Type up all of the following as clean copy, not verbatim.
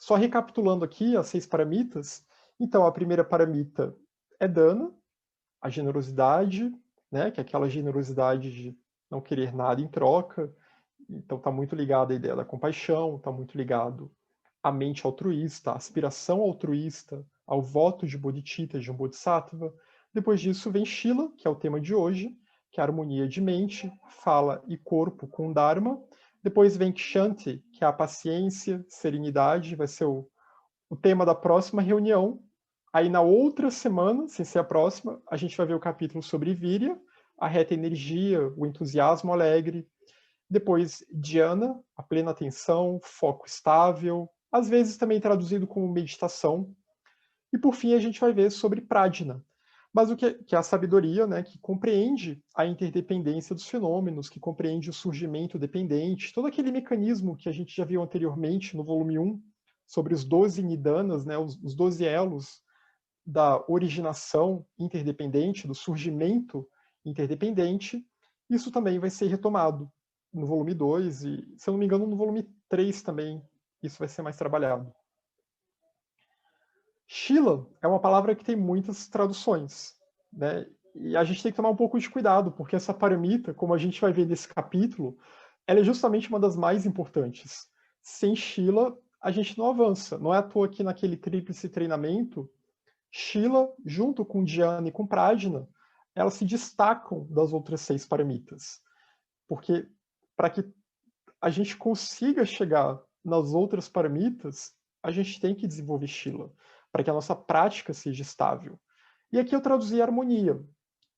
Só recapitulando aqui as 6 paramitas, então a primeira paramita é dana, a generosidade, né, que é aquela generosidade de não querer nada em troca, então está muito ligado à ideia da compaixão, está muito ligado à mente altruísta, à aspiração altruísta, ao voto de bodhicitta, de um bodhisattva. Depois disso vem Shila, que é o tema de hoje, que é a harmonia de mente, fala e corpo com Dharma. Depois vem Kshanti, que é a paciência, serenidade, vai ser o tema da próxima reunião. Aí na outra semana, sem ser a próxima, a gente vai ver o capítulo sobre Virya, a reta energia, o entusiasmo alegre. Depois Dhyana, a plena atenção, foco estável, às vezes também traduzido como meditação. E por fim a gente vai ver sobre Prajna, mas o que é a sabedoria, né, que compreende a interdependência dos fenômenos, que compreende o surgimento dependente, todo aquele mecanismo que a gente já viu anteriormente no volume 1, sobre os 12 nidanas, né, os 12 elos da originação interdependente, do surgimento interdependente. Isso também vai ser retomado no volume 2 e, se eu não me engano, no volume 3 também isso vai ser mais trabalhado. Shila é uma palavra que tem muitas traduções, né? E a gente tem que tomar um pouco de cuidado, porque essa paramita, como a gente vai ver nesse capítulo, ela é justamente uma das mais importantes. Sem Shila, a gente não avança. Não é à toa que naquele tríplice treinamento, Shila, junto com Dhyana e com Prajna, elas se destacam das outras 6 paramitas. Porque para que a gente consiga chegar nas outras paramitas, a gente tem que desenvolver Shila, para que a nossa prática seja estável. E aqui eu traduzi harmonia.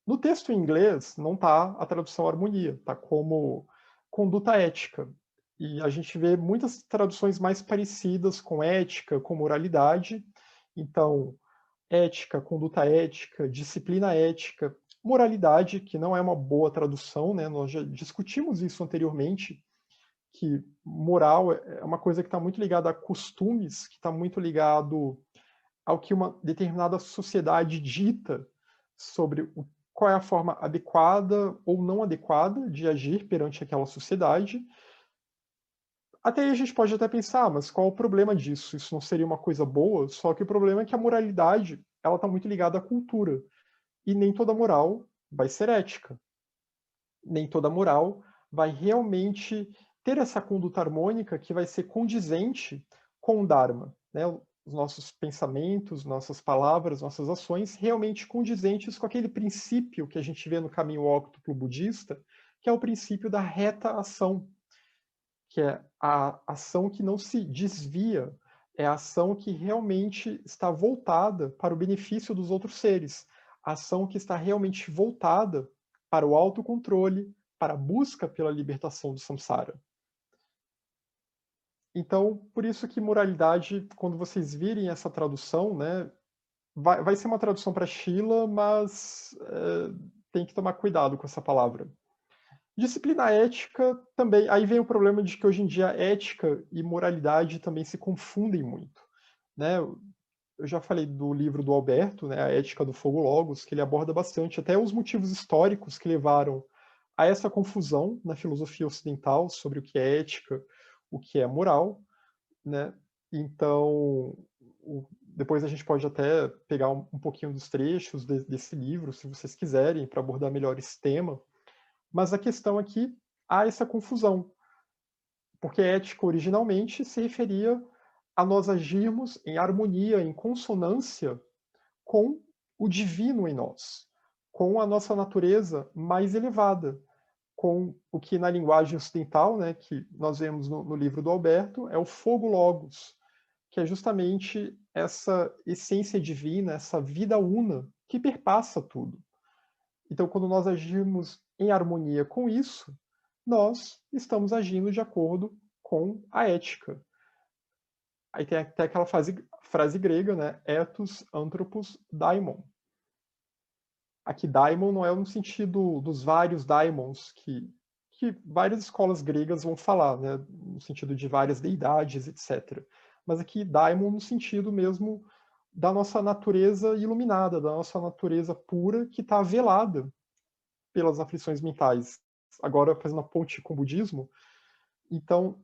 No texto em inglês não está a tradução harmonia, está como conduta ética. E a gente vê muitas traduções mais parecidas com ética, com moralidade. Então, ética, conduta ética, disciplina ética, moralidade, que não é uma boa tradução, né? Nós já discutimos isso anteriormente, que moral é uma coisa que está muito ligada a costumes, que está muito ligado ao que uma determinada sociedade dita sobre qual é a forma adequada ou não adequada de agir perante aquela sociedade. Até aí a gente pode até pensar, mas qual o problema disso? Isso não seria uma coisa boa? Só que o problema é que a moralidade ela está muito ligada à cultura. E nem toda moral vai ser ética. Nem toda moral vai realmente ter essa conduta harmônica que vai ser condizente com o Dharma, né? Os nossos pensamentos, nossas palavras, nossas ações realmente condizentes com aquele princípio que a gente vê no caminho óctuplo budista, que é o princípio da reta ação, que é a ação que não se desvia, é a ação que realmente está voltada para o benefício dos outros seres, a ação que está realmente voltada para o autocontrole, para a busca pela libertação do samsara. Então, por isso que moralidade, quando vocês virem essa tradução, né, vai ser uma tradução para Shila, mas tem que tomar cuidado com essa palavra. Disciplina ética também, aí vem o problema de que hoje em dia ética e moralidade também se confundem muito, né? Eu já falei do livro do Alberto, né, A Ética do Fogo Logos, que ele aborda bastante até os motivos históricos que levaram a essa confusão na filosofia ocidental sobre o que é ética, o que é moral, né? Então, depois a gente pode até pegar um pouquinho dos trechos desse livro, se vocês quiserem, para abordar melhor esse tema. Mas a questão aqui, há essa confusão, porque ética originalmente se referia a nós agirmos em harmonia, em consonância com o divino em nós, com a nossa natureza mais elevada, com o que na linguagem ocidental, né, que nós vemos no livro do Alberto, é o fogo logos, que é justamente essa essência divina, essa vida una que perpassa tudo. Então, quando nós agimos em harmonia com isso, nós estamos agindo de acordo com a ética. Aí tem até aquela frase grega, né? Ethos, anthropos, daimon. Aqui, daimon não é no sentido dos vários daimons que várias escolas gregas vão falar, né? No sentido de várias deidades, etc. Mas aqui, daimon no sentido mesmo da nossa natureza iluminada, da nossa natureza pura que está velada pelas aflições mentais. Agora, fazendo a ponte com o budismo, então,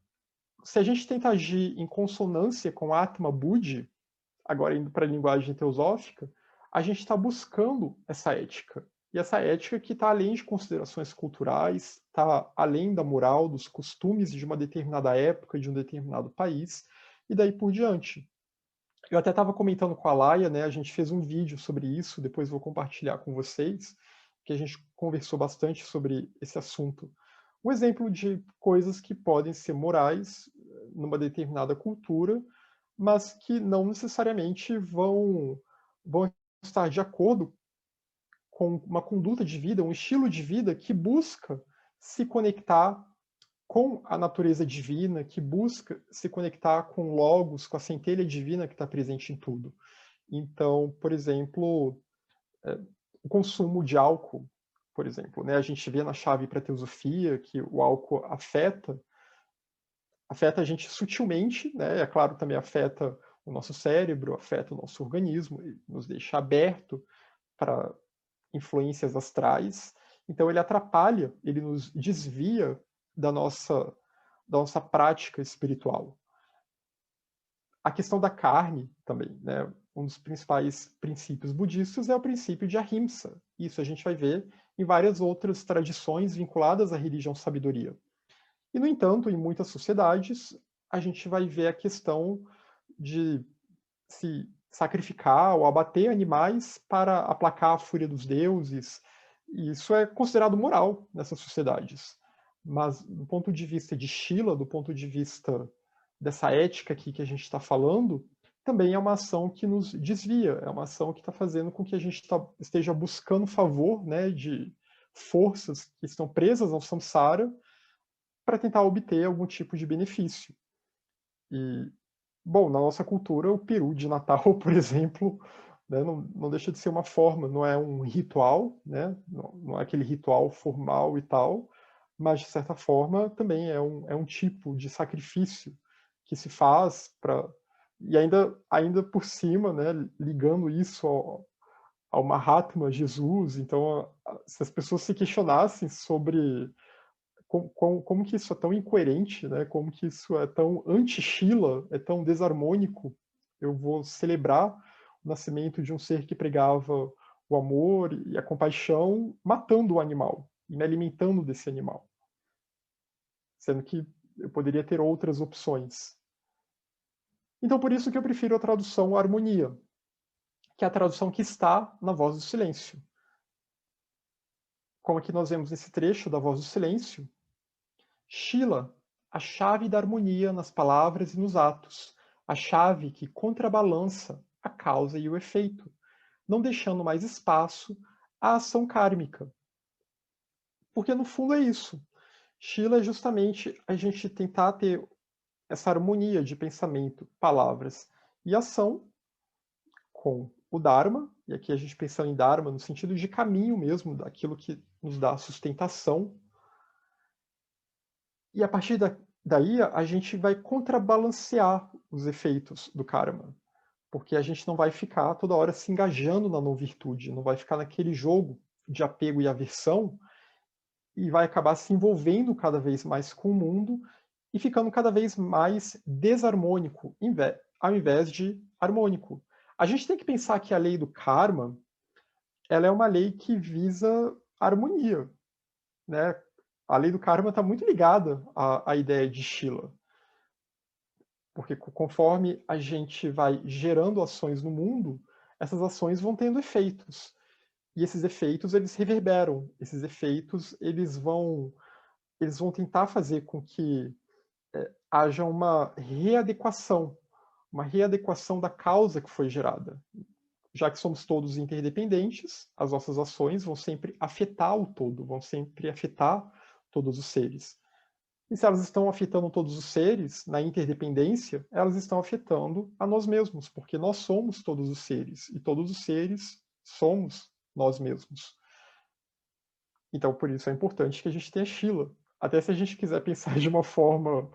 se a gente tenta agir em consonância com Atma Buddhi, agora indo para a linguagem teosófica, a gente está buscando essa ética. E essa ética que está além de considerações culturais, está além da moral, dos costumes de uma determinada época, de um determinado país, e daí por diante. Eu até estava comentando com a Laia, né? A gente fez um vídeo sobre isso, depois vou compartilhar com vocês, que a gente conversou bastante sobre esse assunto. Um exemplo de coisas que podem ser morais numa determinada cultura, mas que não necessariamente vão estar de acordo com uma conduta de vida, um estilo de vida que busca se conectar com a natureza divina, que busca se conectar com o Logos, com a centelha divina que está presente em tudo. Então, por exemplo, o consumo de álcool, por exemplo, né? A gente vê na chave para a teosofia que o álcool afeta a gente sutilmente, né? É claro, também afeta o nosso cérebro, afeta o nosso organismo, nos deixa aberto para influências astrais. Então ele atrapalha, ele nos desvia da nossa prática espiritual. A questão da carne também, né? Um dos principais princípios budistas é o princípio de ahimsa. Isso a gente vai ver em várias outras tradições vinculadas à religião sabedoria. E, no entanto, em muitas sociedades, a gente vai ver a questão de se sacrificar ou abater animais para aplacar a fúria dos deuses. E isso é considerado moral nessas sociedades. Mas, do ponto de vista de Shila, do ponto de vista dessa ética aqui que a gente está falando, também é uma ação que nos desvia, é uma ação que está fazendo com que a gente esteja buscando favor, né, de forças que estão presas ao samsara para tentar obter algum tipo de benefício. E, bom, na nossa cultura, o peru de Natal, por exemplo, né, não deixa de ser uma forma, não é um ritual, né, não é aquele ritual formal e tal, mas, de certa forma, também é um tipo de sacrifício que se faz para. E ainda por cima, né, ligando isso ao Mahatma, Jesus, então, se as pessoas se questionassem sobre como que isso é tão incoerente, né? Como que isso é tão anti-Shila, é tão desarmônico. Eu vou celebrar o nascimento de um ser que pregava o amor e a compaixão, matando o animal e me alimentando desse animal, sendo que eu poderia ter outras opções. Então, por isso que eu prefiro a tradução harmonia, que é a tradução que está na Voz do Silêncio. Como aqui nós vemos nesse trecho da Voz do Silêncio, Shila, a chave da harmonia nas palavras e nos atos, a chave que contrabalança a causa e o efeito, não deixando mais espaço à ação kármica. Porque no fundo é isso. Shila é justamente a gente tentar ter essa harmonia de pensamento, palavras e ação com o Dharma, e aqui a gente pensa em Dharma no sentido de caminho mesmo, daquilo que nos dá sustentação. E a partir daí a gente vai contrabalancear os efeitos do karma, porque a gente não vai ficar toda hora se engajando na não virtude, não vai ficar naquele jogo de apego e aversão e vai acabar se envolvendo cada vez mais com o mundo e ficando cada vez mais desarmônico, ao invés de harmônico. A gente tem que pensar que a lei do karma, ela é uma lei que visa harmonia, né? A lei do karma está muito ligada à ideia de Shila, porque conforme a gente vai gerando ações no mundo, essas ações vão tendo efeitos. E esses efeitos, eles reverberam. Esses efeitos, eles vão tentar fazer com que haja uma readequação da causa que foi gerada. Já que somos todos interdependentes, as nossas ações vão sempre afetar o todo, vão sempre afetar todos os seres. E se elas estão afetando todos os seres, na interdependência, elas estão afetando a nós mesmos, porque nós somos todos os seres, e todos os seres somos nós mesmos. Então, por isso é importante que a gente tenha Shila. Até se a gente quiser pensar de uma forma,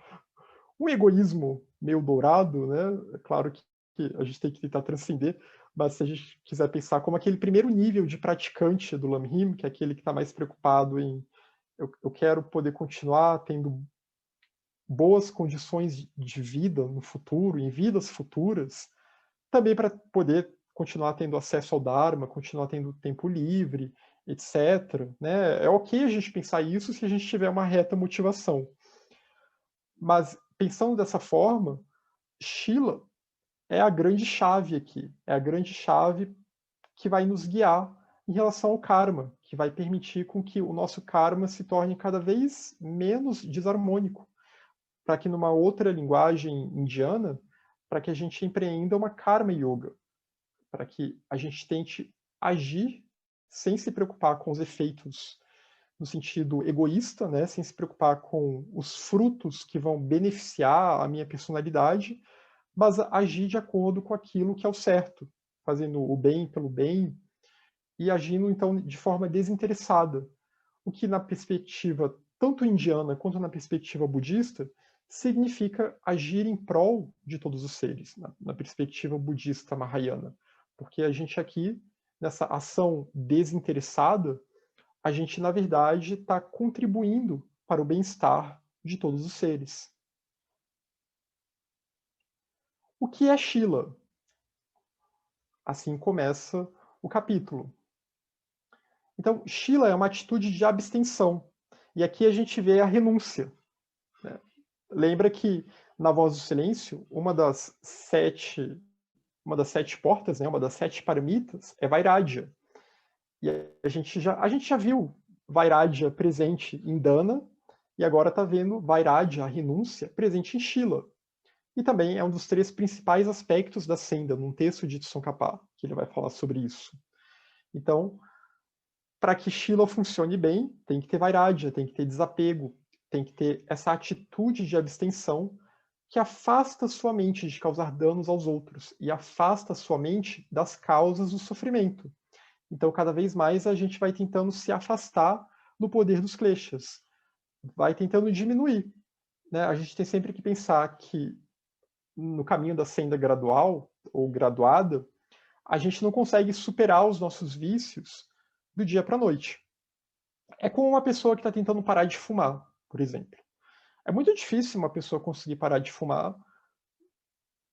um egoísmo meio dourado, né? É claro que a gente tem que tentar transcender, mas se a gente quiser pensar como aquele primeiro nível de praticante do Lamrim, que é aquele que está mais preocupado em eu quero poder continuar tendo boas condições de vida no futuro, em vidas futuras, também para poder continuar tendo acesso ao Dharma, continuar tendo tempo livre, etc. Né? É ok a gente pensar isso se a gente tiver uma reta motivação. Mas, pensando dessa forma, Shila é a grande chave aqui, é a grande chave que vai nos guiar em relação ao karma, que vai permitir com que o nosso karma se torne cada vez menos desarmônico, para que numa outra linguagem indiana, para que a gente empreenda uma karma yoga, para que a gente tente agir sem se preocupar com os efeitos no sentido egoísta, né, sem se preocupar com os frutos que vão beneficiar a minha personalidade, mas agir de acordo com aquilo que é o certo, fazendo o bem pelo bem e agindo então de forma desinteressada, o que na perspectiva tanto indiana quanto na perspectiva budista significa agir em prol de todos os seres, na perspectiva budista mahayana, porque a gente aqui nessa ação desinteressada a gente na verdade está contribuindo para o bem-estar de todos os seres. O que é Shila? Assim começa o capítulo. Então, Shila é uma atitude de abstenção. E aqui a gente vê a renúncia. Né? Lembra que na Voz do Silêncio, uma das sete portas, né, uma das 7 paramitas, é Vairagya. E a gente já viu Vairagya presente em Dana, e agora está vendo Vairagya, a renúncia, presente em Shila. E também é um dos 3 principais aspectos da senda, num texto de Tsongkhapa, que ele vai falar sobre isso. Então, para que Shila funcione bem, tem que ter Vairagya, tem que ter desapego, tem que ter essa atitude de abstenção que afasta sua mente de causar danos aos outros e afasta sua mente das causas do sofrimento. Então, cada vez mais a gente vai tentando se afastar do poder dos kleshas, vai tentando diminuir. Né? A gente tem sempre que pensar que no caminho da senda gradual ou graduada, a gente não consegue superar os nossos vícios do dia para a noite. É como uma pessoa que está tentando parar de fumar, por exemplo. É muito difícil uma pessoa conseguir parar de fumar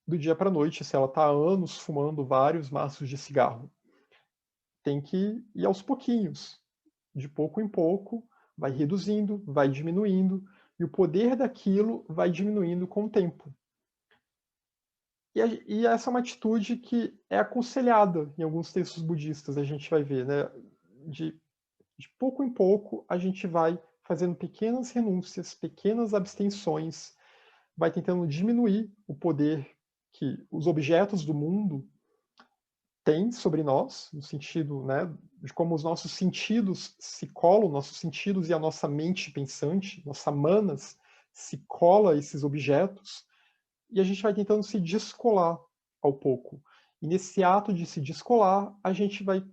do dia para a noite se ela está há anos fumando vários maços de cigarro. Tem que ir aos pouquinhos, de pouco em pouco, vai reduzindo, vai diminuindo, e o poder daquilo vai diminuindo com o tempo. E essa é uma atitude que é aconselhada em alguns textos budistas, a gente vai ver, né? De pouco em pouco, a gente vai fazendo pequenas renúncias, pequenas abstenções, vai tentando diminuir o poder que os objetos do mundo têm sobre nós, no sentido, né, de como os nossos sentidos se colam, nossos sentidos e a nossa mente pensante, nossa manas, se cola a esses objetos, e a gente vai tentando se descolar ao pouco. E nesse ato de se descolar, a gente vai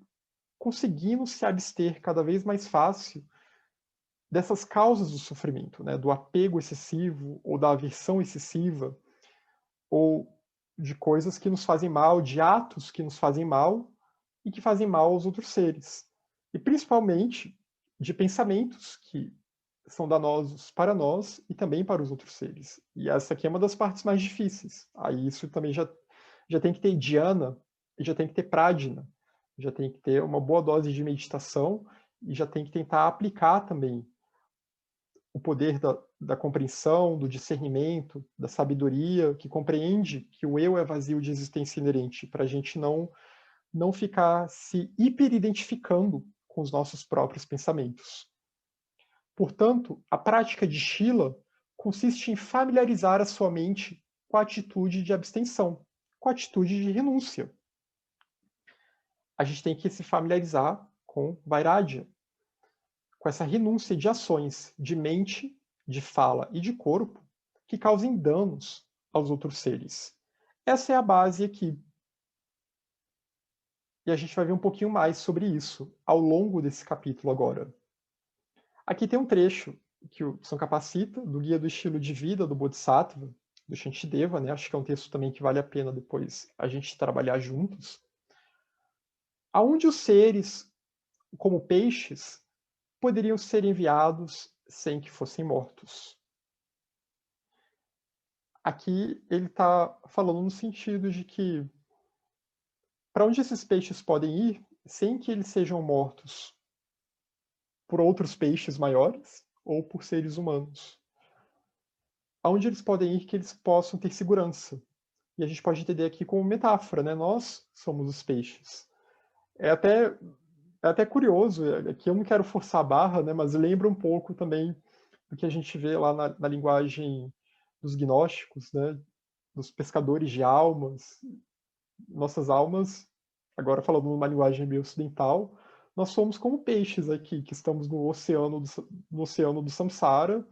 conseguindo se abster cada vez mais fácil dessas causas do sofrimento, né? Do apego excessivo ou da aversão excessiva, ou de coisas que nos fazem mal, de atos que nos fazem mal e que fazem mal aos outros seres. E principalmente de pensamentos que são danosos para nós e também para os outros seres. E essa aqui é uma das partes mais difíceis. Aí isso também já tem que ter dhyana e já tem que ter pradina. Já tem que ter uma boa dose de meditação e já tem que tentar aplicar também o poder da compreensão, do discernimento, da sabedoria, que compreende que o eu é vazio de existência inerente, para a gente não ficar se hiperidentificando com os nossos próprios pensamentos. Portanto, a prática de Shila consiste em familiarizar a sua mente com a atitude de abstenção, com a atitude de renúncia. A gente tem que se familiarizar com Vairagya, com essa renúncia de ações de mente, de fala e de corpo que causem danos aos outros seres. Essa é a base aqui. E a gente vai ver um pouquinho mais sobre isso ao longo desse capítulo agora. Aqui tem um trecho que o São Capacita, do Guia do Estilo de Vida do Bodhisattva, do Shantideva, né? Acho que é um texto também que vale a pena depois a gente trabalhar juntos. Aonde os seres, como peixes, poderiam ser enviados sem que fossem mortos. Aqui ele está falando no sentido de que para onde esses peixes podem ir sem que eles sejam mortos por outros peixes maiores ou por seres humanos. Aonde eles podem ir que eles possam ter segurança. E a gente pode entender aqui como metáfora, né? Nós somos os peixes. É até, é até curioso, aqui eu não quero forçar a barra, né? Mas lembra um pouco também do que a gente vê lá na linguagem dos gnósticos, né? Dos pescadores de almas. Nossas almas, agora falando numa linguagem meio ocidental, nós somos como peixes aqui, que estamos no oceano do samsara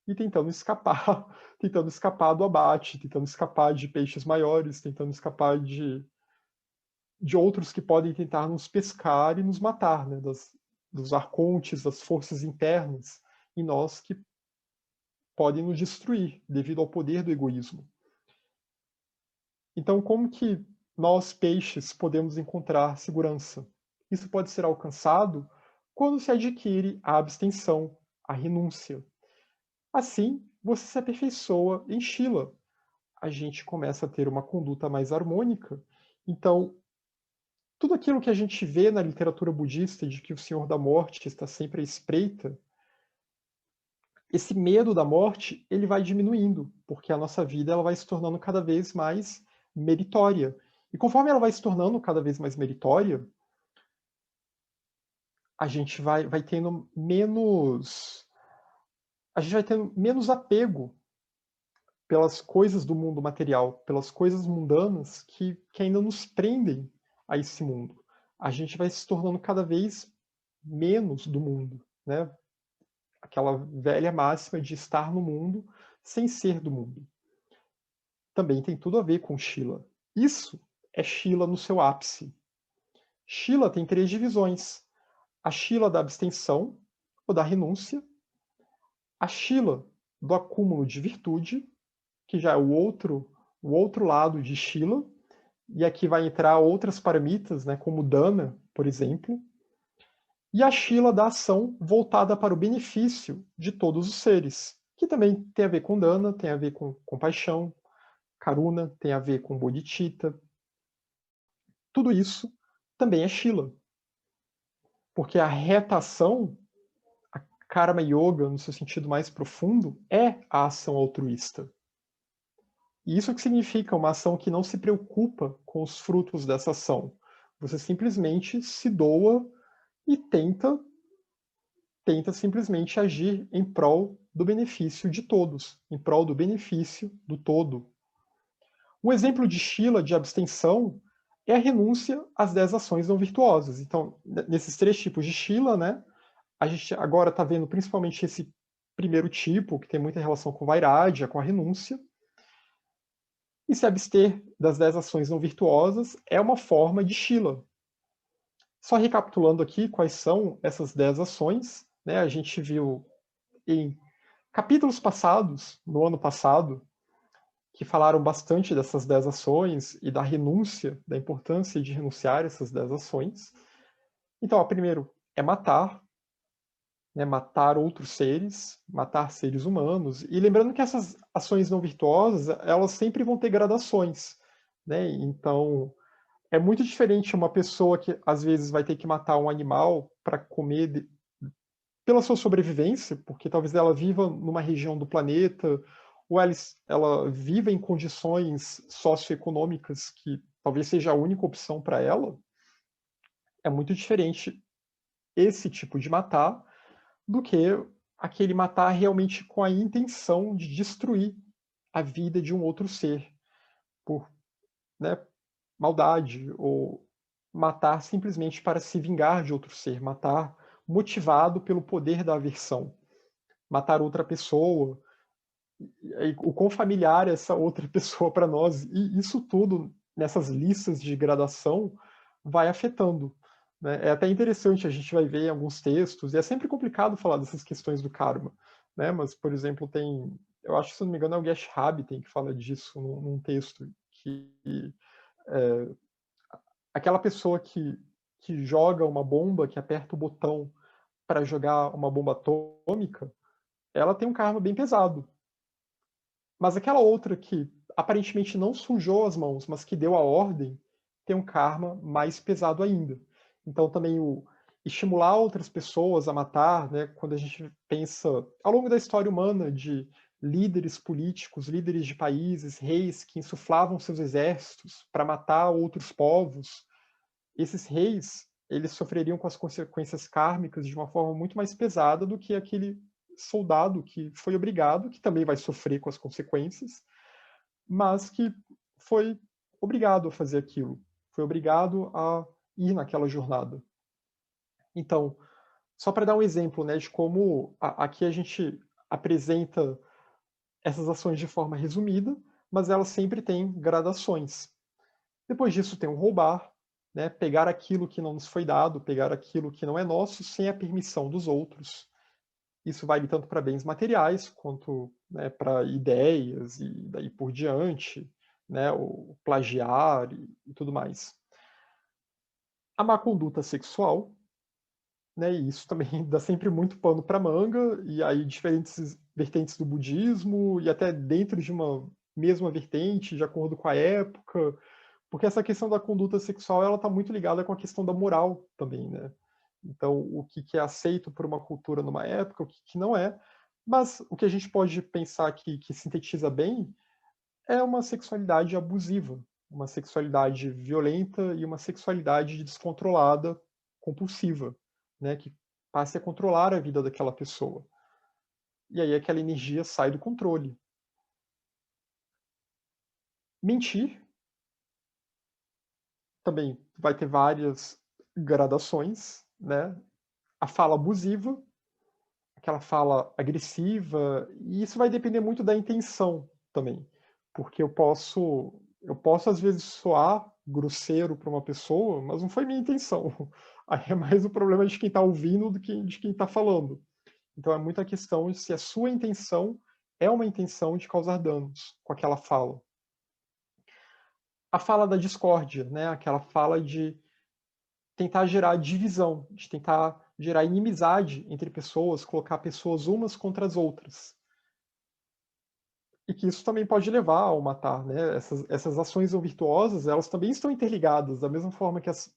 e tentando escapar, tentando escapar do abate, tentando escapar de peixes maiores, tentando escapar de outros que podem tentar nos pescar e nos matar, né? Dos arcontes, das forças internas em nós que podem nos destruir devido ao poder do egoísmo. Então, como que nós, peixes, podemos encontrar segurança? Isso pode ser alcançado quando se adquire a abstenção, a renúncia. Assim, você se aperfeiçoa em Shila. A gente começa a ter uma conduta mais harmônica. Então, tudo aquilo que a gente vê na literatura budista de que o Senhor da Morte está sempre à espreita, esse medo da morte, ele vai diminuindo, porque a nossa vida ela vai se tornando cada vez mais meritória. E conforme ela vai se tornando cada vez mais meritória, a gente vai tendo menos. A gente vai tendo menos apego pelas coisas do mundo material, pelas coisas mundanas que ainda nos prendem a esse mundo. A gente vai se tornando cada vez menos do mundo, né? Aquela velha máxima de estar no mundo sem ser do mundo. Também tem tudo a ver com Shila. Isso é Shila no seu ápice. Shila tem 3 divisões: a Shila da abstenção ou da renúncia, a Shila do acúmulo de virtude, que já é o outro lado de Shila, e aqui vai entrar outras paramitas, né, como Dana, por exemplo, e a Shila da ação voltada para o benefício de todos os seres, que também tem a ver com Dana, tem a ver com compaixão, Karuna, tem a ver com Bodhicitta. Tudo isso também é Shila, porque a reta ação, a Karma Yoga, no seu sentido mais profundo, é a ação altruísta. E isso que significa uma ação que não se preocupa com os frutos dessa ação. Você simplesmente se doa e tenta simplesmente agir em prol do benefício de todos, em prol do benefício do todo. Um exemplo de Shila de abstenção é a renúncia às 10 ações não virtuosas. Então, nesses 3 tipos de Shila, né, a gente agora está vendo principalmente esse primeiro tipo, que tem muita relação com Vairagya, com a renúncia. E se abster das 10 ações não virtuosas é uma forma de Shila. Só recapitulando aqui quais são essas 10 ações, né, a gente viu em capítulos passados, no ano passado, que falaram bastante dessas 10 ações e da renúncia, da importância de renunciar a essas 10 ações. Então, a primeiro é matar, né, matar outros seres, matar seres humanos. E lembrando que essas ações não virtuosas, elas sempre vão ter gradações, né? Então, é muito diferente uma pessoa que às vezes vai ter que matar um animal para comer pela sua sobrevivência, porque talvez ela viva numa região do planeta, ou ela viva em condições socioeconômicas que talvez seja a única opção para ela. É muito diferente esse tipo de matar do que aquele matar realmente com a intenção de destruir a vida de um outro ser por, né, maldade, ou matar simplesmente para se vingar de outro ser, matar motivado pelo poder da aversão, matar outra pessoa, o quão familiar é essa outra pessoa para nós, e isso tudo nessas listas de gradação vai afetando. Né? É até interessante, a gente vai ver em alguns textos, e é sempre complicado falar dessas questões do karma, né? Mas, por exemplo, eu acho que, se não me engano, é o Gesh Rabiten que fala disso num texto, que é, aquela pessoa que joga uma bomba, que aperta o botão para jogar uma bomba atômica, ela tem um karma bem pesado. Mas aquela outra que aparentemente não sujou as mãos, mas que deu a ordem, tem um karma mais pesado ainda. Então também o estimular outras pessoas a matar, né, quando a gente pensa ao longo da história humana de líderes políticos, líderes de países, reis que insuflavam seus exércitos para matar outros povos, esses reis, eles sofreriam com as consequências kármicas de uma forma muito mais pesada do que aquele soldado que foi obrigado, que também vai sofrer com as consequências, mas que foi obrigado a fazer aquilo, foi obrigado a ir naquela jornada. Então, só para dar um exemplo, né, de como aqui a gente apresenta essas ações de forma resumida, mas elas sempre têm gradações. Depois disso tem o roubar, né, pegar aquilo que não nos foi dado, pegar aquilo que não é nosso sem a permissão dos outros. Isso vale tanto para bens materiais quanto, né, para ideias e daí por diante, né, o plagiar e tudo mais. A má conduta sexual, né, e isso também dá sempre muito pano para manga, e aí diferentes vertentes do budismo e até dentro de uma mesma vertente, de acordo com a época, porque essa questão da conduta sexual ela está muito ligada com a questão da moral também, né? Então, o que é aceito por uma cultura numa época, o que não é. Mas o que a gente pode pensar aqui, que sintetiza bem, é uma sexualidade abusiva, uma sexualidade violenta e uma sexualidade descontrolada, compulsiva, né? Que passe a controlar a vida daquela pessoa. E aí aquela energia sai do controle. Mentir também vai ter várias gradações, né? A fala abusiva, aquela fala agressiva, e isso vai depender muito da intenção também, porque eu posso às vezes soar grosseiro para uma pessoa, mas não foi minha intenção. Aí é mais o problema de quem está ouvindo do que de quem está falando. Então é muita questão de se a sua intenção é uma intenção de causar danos com aquela fala. A fala da discórdia, né? Aquela fala de tentar gerar divisão, de tentar gerar inimizade entre pessoas, colocar pessoas umas contra as outras. E que isso também pode levar ao matar, né? Essas ações não virtuosas, elas também estão interligadas, da mesma forma que as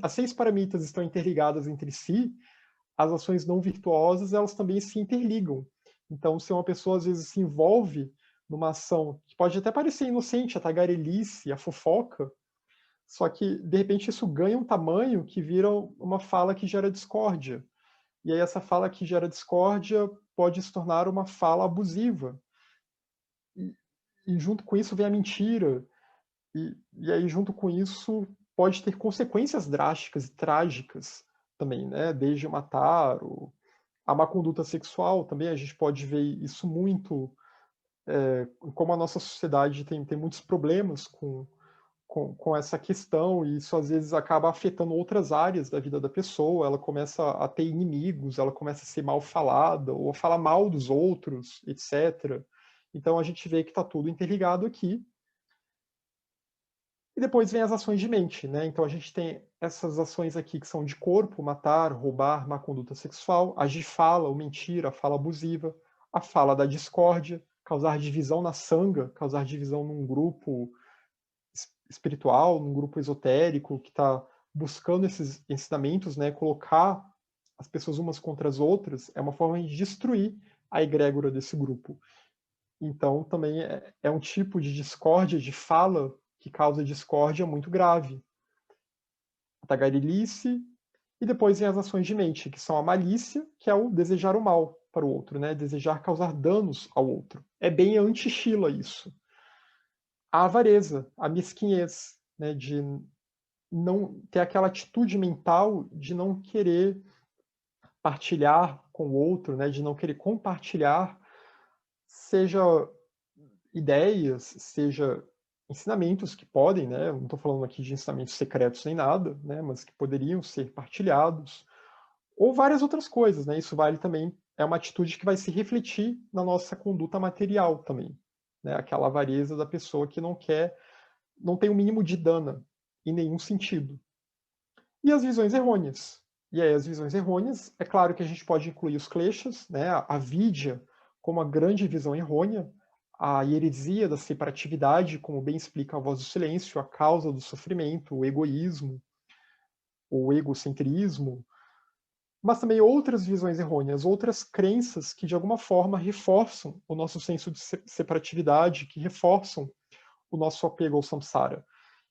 6 paramitas estão interligadas entre si, as ações não virtuosas, elas também se interligam. Então, se uma pessoa às vezes se envolve numa ação que pode até parecer inocente, a tagarelice, a fofoca, só que, de repente, isso ganha um tamanho que vira uma fala que gera discórdia. E aí essa fala que gera discórdia pode se tornar uma fala abusiva. E, e junto com isso vem a mentira. E aí, junto com isso, pode ter consequências drásticas e trágicas também, né? Desde matar, a má conduta sexual também, a gente pode ver isso muito, como a nossa sociedade tem muitos problemas com essa questão, e isso às vezes acaba afetando outras áreas da vida da pessoa, ela começa a ter inimigos, ela começa a ser mal falada, ou a falar mal dos outros, etc. Então a gente vê que está tudo interligado aqui. E depois vem as ações de mente, né? Então a gente tem essas ações aqui que são de corpo, matar, roubar, má conduta sexual, as de fala, o mentir, a fala abusiva, a fala da discórdia, causar divisão na sanga, causar divisão num grupo espiritual, num grupo esotérico que está buscando esses ensinamentos, né, colocar as pessoas umas contra as outras, é uma forma de destruir a egrégora desse grupo. Então, também é um tipo de discórdia, de fala, que causa discórdia muito grave. A tagarelice, e depois vem as ações de mente, que são a malícia, que é o desejar o mal para o outro, né? Desejar causar danos ao outro. É bem anti-Shila isso. A avareza, a mesquinhez, né? De não ter aquela atitude mental de não querer partilhar com o outro, né, de não querer compartilhar, seja ideias, seja ensinamentos que podem, né, não estou falando aqui de ensinamentos secretos nem nada, né, mas que poderiam ser partilhados, ou várias outras coisas, né, isso vale também, é uma atitude que vai se refletir na nossa conduta material também, né, aquela avareza da pessoa que não quer, não tem o mínimo de dana em nenhum sentido. E as visões errôneas. E aí, as visões errôneas, é claro que a gente pode incluir os kleshas, né, a vidya como a grande visão errônea. a heresia da separatividade, como bem explica a Voz do Silêncio, a causa do sofrimento, o egoísmo, o egocentrismo, mas também outras visões errôneas, outras crenças que de alguma forma reforçam o nosso senso de separatividade, que reforçam o nosso apego ao samsara.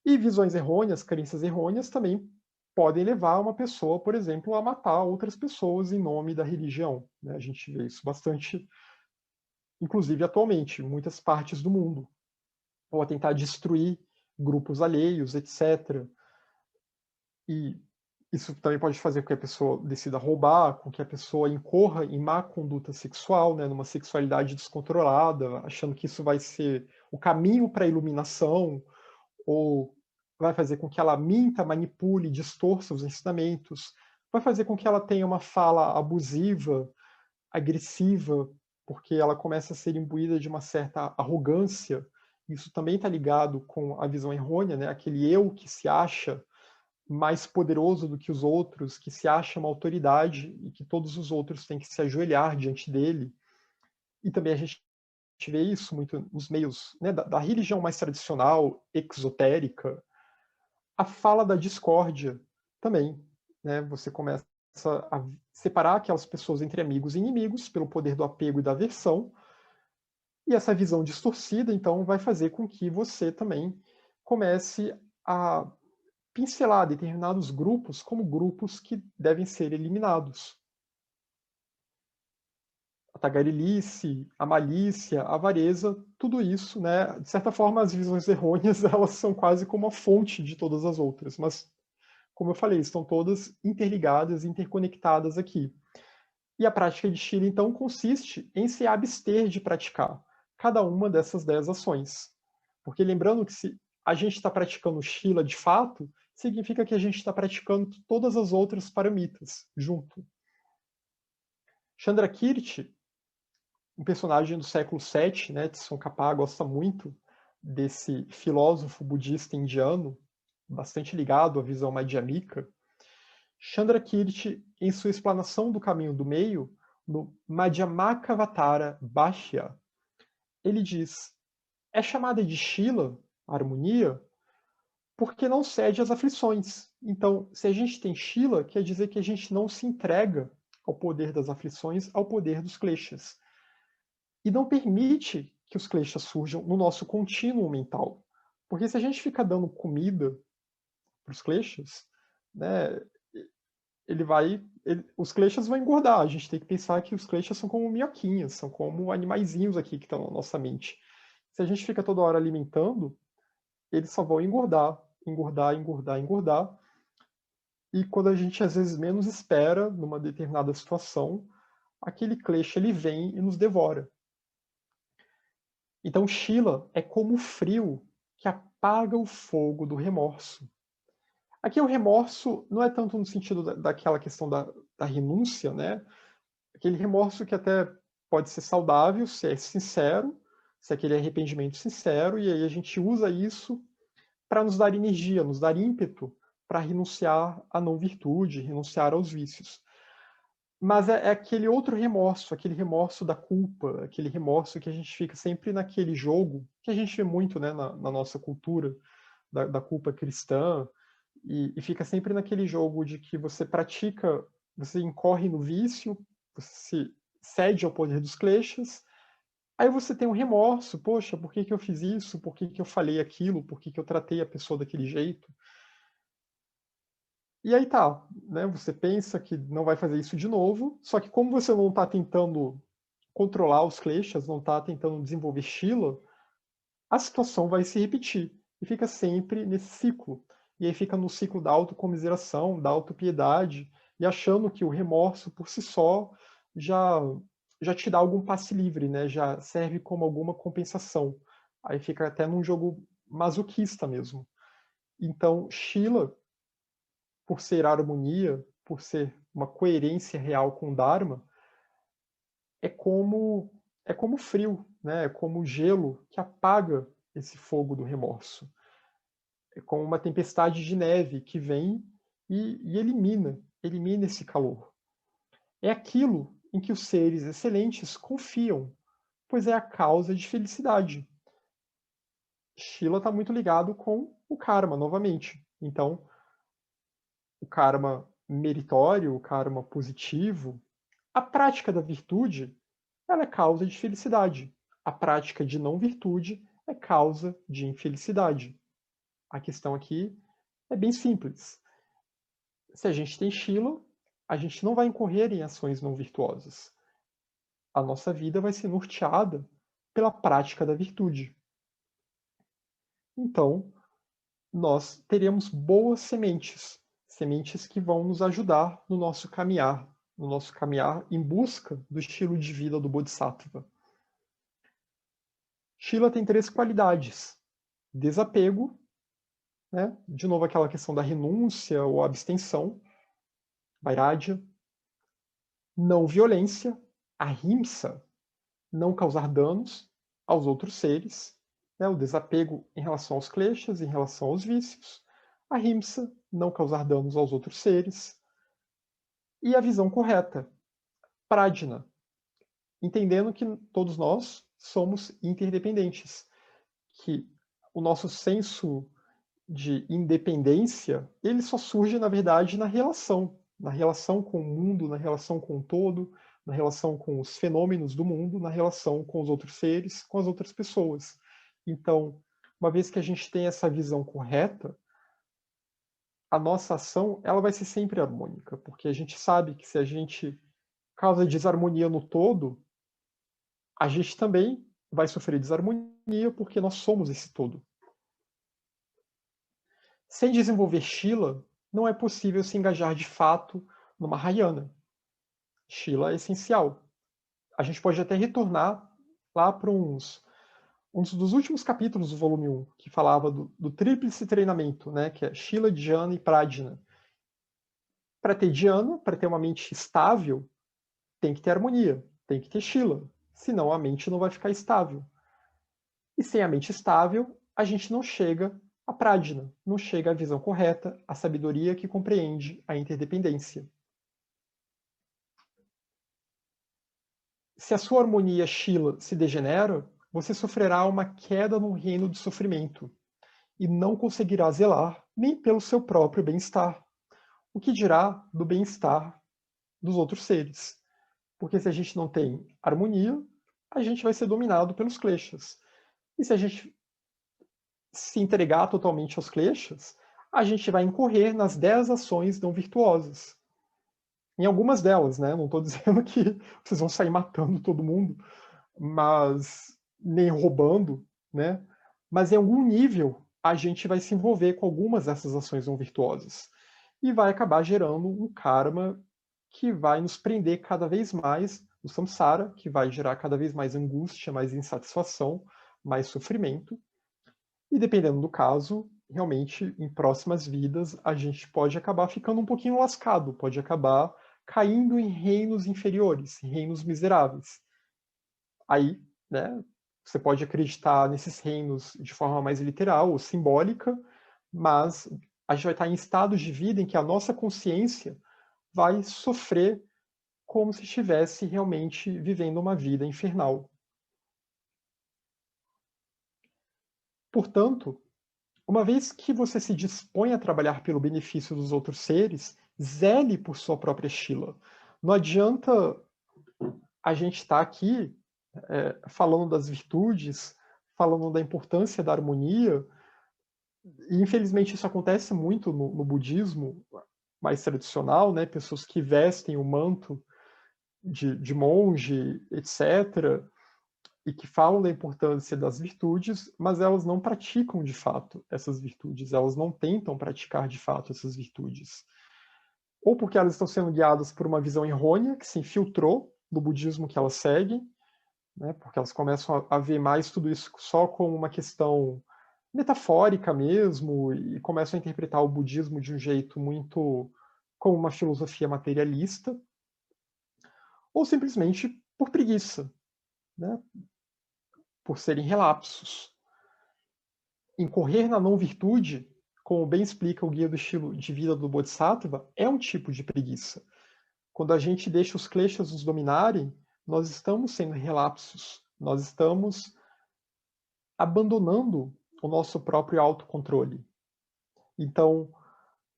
E visões errôneas, crenças errôneas também podem levar uma pessoa, por exemplo, a matar outras pessoas em nome da religião, né? A gente vê isso bastante, inclusive atualmente, em muitas partes do mundo, ou a tentar destruir grupos alheios, etc. E isso também pode fazer com que a pessoa decida roubar, com que a pessoa incorra em má conduta sexual, né, numa sexualidade descontrolada, achando que isso vai ser o caminho para a iluminação, ou vai fazer com que ela minta, manipule, distorça os ensinamentos, vai fazer com que ela tenha uma fala abusiva, agressiva, porque ela começa a ser imbuída de uma certa arrogância. Isso também está ligado com a visão errônea, né? Aquele eu que se acha mais poderoso do que os outros, que se acha uma autoridade e que todos os outros têm que se ajoelhar diante dele. E também a gente vê isso muito nos meios, né, da religião mais tradicional, exotérica. A fala da discórdia também, né? Você começa a separar aquelas pessoas entre amigos e inimigos pelo poder do apego e da aversão. E essa visão distorcida, então, vai fazer com que você também comece a pincelar determinados grupos como grupos que devem ser eliminados. A tagarelice, a malícia, a avareza, tudo isso, né? De certa forma, as visões errôneas, elas são quase como a fonte de todas as outras, mas, como eu falei, estão todas interligadas, interconectadas aqui. E a prática de Shila, então, consiste em se abster de praticar cada uma dessas 10 ações. Porque lembrando que se a gente está praticando Shila de fato, significa que a gente está praticando todas as outras paramitas junto. Chandrakirti, um personagem do século VII, né, Tsongkhapa gosta muito desse filósofo budista indiano, bastante ligado à visão madhyamika. Chandrakirti, em sua explanação do caminho do meio, no Madhyamakavattara Bhashya, ele diz: é chamada de Shila, a harmonia, porque não cede às aflições. Então, se a gente tem Shila, quer dizer que a gente não se entrega ao poder das aflições, ao poder dos kleshas. E não permite que os kleshas surjam no nosso contínuo mental. Porque se a gente fica dando comida para os kleshas, né, os kleshas vão engordar. A gente tem que pensar que os kleshas são como minhoquinhas, são como animaizinhos aqui que estão na nossa mente. Se a gente fica toda hora alimentando, eles só vão engordar, engordar, engordar, engordar. E quando a gente às vezes menos espera, numa determinada situação, aquele klesha ele vem e nos devora. Então Shila é como o frio que apaga o fogo do remorso. Aqui o remorso não é tanto no sentido daquela questão da renúncia, né? Aquele remorso que até pode ser saudável, se é sincero, se é aquele arrependimento sincero, e aí a gente usa isso para nos dar energia, nos dar ímpeto para renunciar à não virtude, renunciar aos vícios. Mas é aquele outro remorso, aquele remorso da culpa, aquele remorso que a gente fica sempre naquele jogo, que a gente vê muito, né, na nossa cultura, da culpa cristã, e fica sempre naquele jogo de que você pratica, você incorre no vício, você cede ao poder dos kleshas, aí você tem um remorso, poxa, por que que eu fiz isso? Por que que eu falei aquilo? Por que que eu tratei a pessoa daquele jeito? E aí tá, né? Você pensa que não vai fazer isso de novo, só que como você não está tentando controlar os kleshas, não está tentando desenvolver Shila, a situação vai se repetir e fica sempre nesse ciclo. E aí fica no ciclo da autocomiseração, da autopiedade, e achando que o remorso por si só já já te dá algum passe livre, né? Já serve como alguma compensação. Aí fica até num jogo masoquista mesmo. Então, Shila, por ser harmonia, por ser uma coerência real com o Dharma, é como é como frio, né? É como gelo que apaga esse fogo do remorso. É como uma tempestade de neve que vem e elimina esse calor. É aquilo em que os seres excelentes confiam, Pois é a causa de felicidade. Shila está muito ligado com o karma, novamente. Então, o karma meritório, o karma positivo, a prática da virtude, ela é causa de felicidade. A prática de não virtude é causa de infelicidade. A questão aqui é bem simples. Se a gente tem Shila, a gente não vai incorrer em ações não virtuosas. A nossa vida vai ser norteada pela prática da virtude. Então, nós teremos boas sementes, sementes que vão nos ajudar no nosso caminhar em busca do estilo de vida do Bodhisattva. Shila tem 3 qualidades: desapego, né? De novo aquela questão da renúncia ou abstenção, vairagya, não violência, ahimsa, não causar danos aos outros seres, né? O desapego em relação aos kleshas, em relação aos vícios, ahimsa, não causar danos aos outros seres, e a visão correta, prajna, entendendo que todos nós somos interdependentes, que o nosso senso de independência, ele só surge, na verdade, na relação com o mundo, na relação com o todo, na relação com os fenômenos do mundo, na relação com os outros seres, com as outras pessoas. Então, uma vez que a gente tem essa visão correta, a nossa ação ela vai ser sempre harmônica, porque a gente sabe que se a gente causa desarmonia no todo, a gente também vai sofrer desarmonia porque nós somos esse todo. Sem desenvolver Shila, não é possível se engajar de fato no Mahayana. Shila é essencial. A gente pode até retornar lá para um dos últimos capítulos do volume 1, que falava do tríplice treinamento, né, que é Shila, Dhyana e Prajna. Para ter Dhyana, para ter uma mente estável, tem que ter harmonia, tem que ter Shila. Senão a mente não vai ficar estável. E sem a mente estável, a gente não chega à Prajna, não chega à visão correta, à sabedoria que compreende a interdependência. Se a sua harmonia Shila se degenera, você sofrerá uma queda no reino do sofrimento e não conseguirá zelar nem pelo seu próprio bem-estar, o que dirá do bem-estar dos outros seres. Porque se a gente não tem harmonia, a gente vai ser dominado pelos kleshas. E se a gente se entregar totalmente aos kleshas, a gente vai incorrer nas 10 ações não virtuosas. Em algumas delas, né? Não estou dizendo que vocês vão sair matando todo mundo, mas nem roubando, né? Mas em algum nível a gente vai se envolver com algumas dessas ações não virtuosas e vai acabar gerando um karma que vai nos prender cada vez mais no samsara, que vai gerar cada vez mais angústia, mais insatisfação, mais sofrimento. E dependendo do caso, realmente em próximas vidas a gente pode acabar ficando um pouquinho lascado, pode acabar caindo em reinos inferiores, em reinos miseráveis. Aí, né, você pode acreditar nesses reinos de forma mais literal ou simbólica, mas a gente vai estar em estados de vida em que a nossa consciência vai sofrer como se estivesse realmente vivendo uma vida infernal. Portanto, uma vez que você se dispõe a trabalhar pelo benefício dos outros seres, zele por sua própria Shila. Não adianta a gente estar aqui falando das virtudes, falando da importância da harmonia, e infelizmente isso acontece muito no budismo mais tradicional, né? Pessoas que vestem o manto de monge, etc., e que falam da importância das virtudes, mas elas não praticam de fato essas virtudes, elas não tentam praticar de fato essas virtudes. Ou porque elas estão sendo guiadas por uma visão errônea que se infiltrou no budismo que elas seguem, né, porque elas começam a ver mais tudo isso só como uma questão metafórica mesmo, e começam a interpretar o budismo de um jeito muito como uma filosofia materialista, ou simplesmente por preguiça, né, por serem relapsos. Incorrer na não-virtude, como bem explica o Guia do Estilo de Vida do Bodhisattva, é um tipo de preguiça. Quando a gente deixa os kleshas nos dominarem, nós estamos sendo relapsos, Nós estamos abandonando o nosso próprio autocontrole. Então,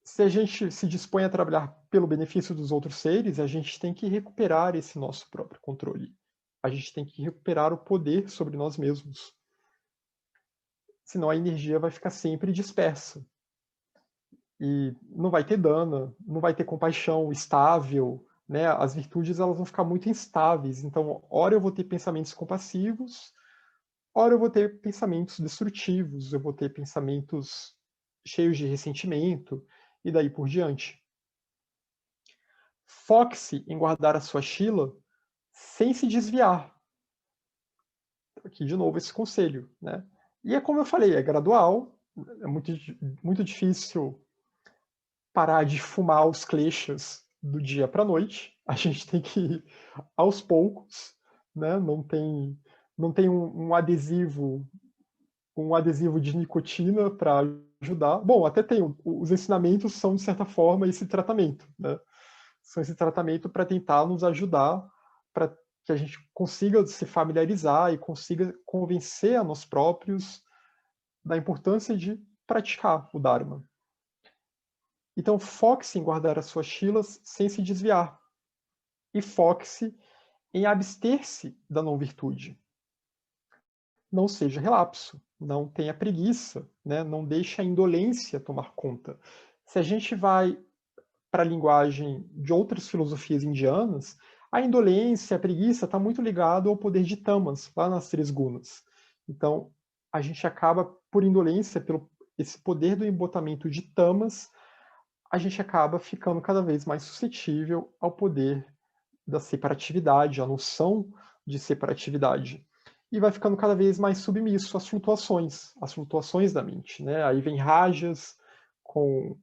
se a gente se dispõe a trabalhar pelo benefício dos outros seres, a gente tem que recuperar esse nosso próprio controle. A gente tem que recuperar o poder sobre nós mesmos. Senão a energia vai ficar sempre dispersa. E não vai ter dana, não vai ter compaixão estável, né? As virtudes elas vão ficar muito instáveis. Então, ora eu vou ter pensamentos compassivos, ora eu vou ter pensamentos destrutivos, eu vou ter pensamentos cheios de ressentimento e daí por diante. Foque-se em guardar a sua Shila sem se desviar. Aqui de novo esse conselho, né? E é como eu falei, é gradual, é muito difícil parar de fumar os kleshas do dia para a noite. A gente tem que ir aos poucos, né? Não tem um adesivo de nicotina para ajudar. Bom, até tem os ensinamentos são de certa forma esse tratamento, né? São esse tratamento para tentar nos ajudar para que a gente consiga se familiarizar e consiga convencer a nós próprios da importância de praticar o Dharma. Então, foque-se em guardar as suas shilas sem se desviar. E foque-se em abster-se da não-virtude. Não seja relapso, não tenha preguiça, né? Não deixe a indolência tomar conta. Se a gente vai para a linguagem de outras filosofias indianas, a indolência, a preguiça está muito ligado ao poder de tamas, lá nas três gunas. Então, a gente acaba, por indolência, pelo esse poder do embotamento de tamas, a gente acaba ficando cada vez mais suscetível ao poder da separatividade, à noção de separatividade. E vai ficando cada vez mais submisso às flutuações da mente. Né? Aí vem rajas com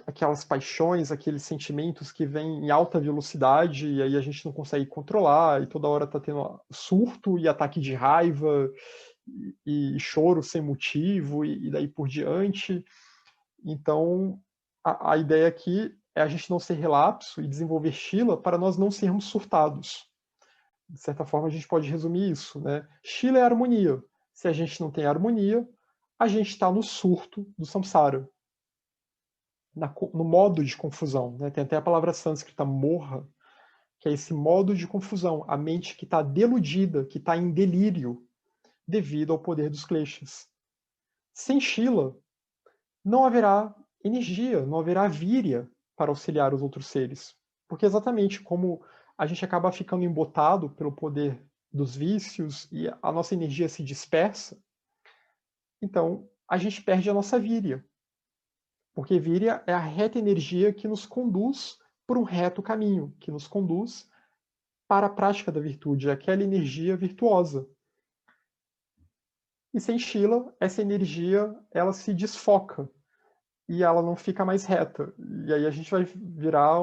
aquelas paixões, aqueles sentimentos que vêm em alta velocidade e aí a gente não consegue controlar e toda hora está tendo surto e ataque de raiva e choro sem motivo e daí por diante. Então, a ideia aqui é a gente não ser relapso e desenvolver Shila para nós não sermos surtados. De certa forma, a gente pode resumir isso. Né? Shila é harmonia. Se a gente não tem harmonia, a gente está no surto do samsara, no modo de confusão. Né? Tem até a palavra sânscrita morra, que é esse modo de confusão, a mente que está deludida, que está em delírio, devido ao poder dos kleshas. Sem Shila, não haverá energia, não haverá víria para auxiliar os outros seres. Porque exatamente como a gente acaba ficando embotado pelo poder dos vícios e a nossa energia se dispersa, então a gente perde a nossa víria. Porque víria é a reta energia que nos conduz por um reto caminho, que nos conduz para a prática da virtude, aquela energia virtuosa. E sem Shila, essa energia ela se desfoca e ela não fica mais reta. E aí a gente vai virar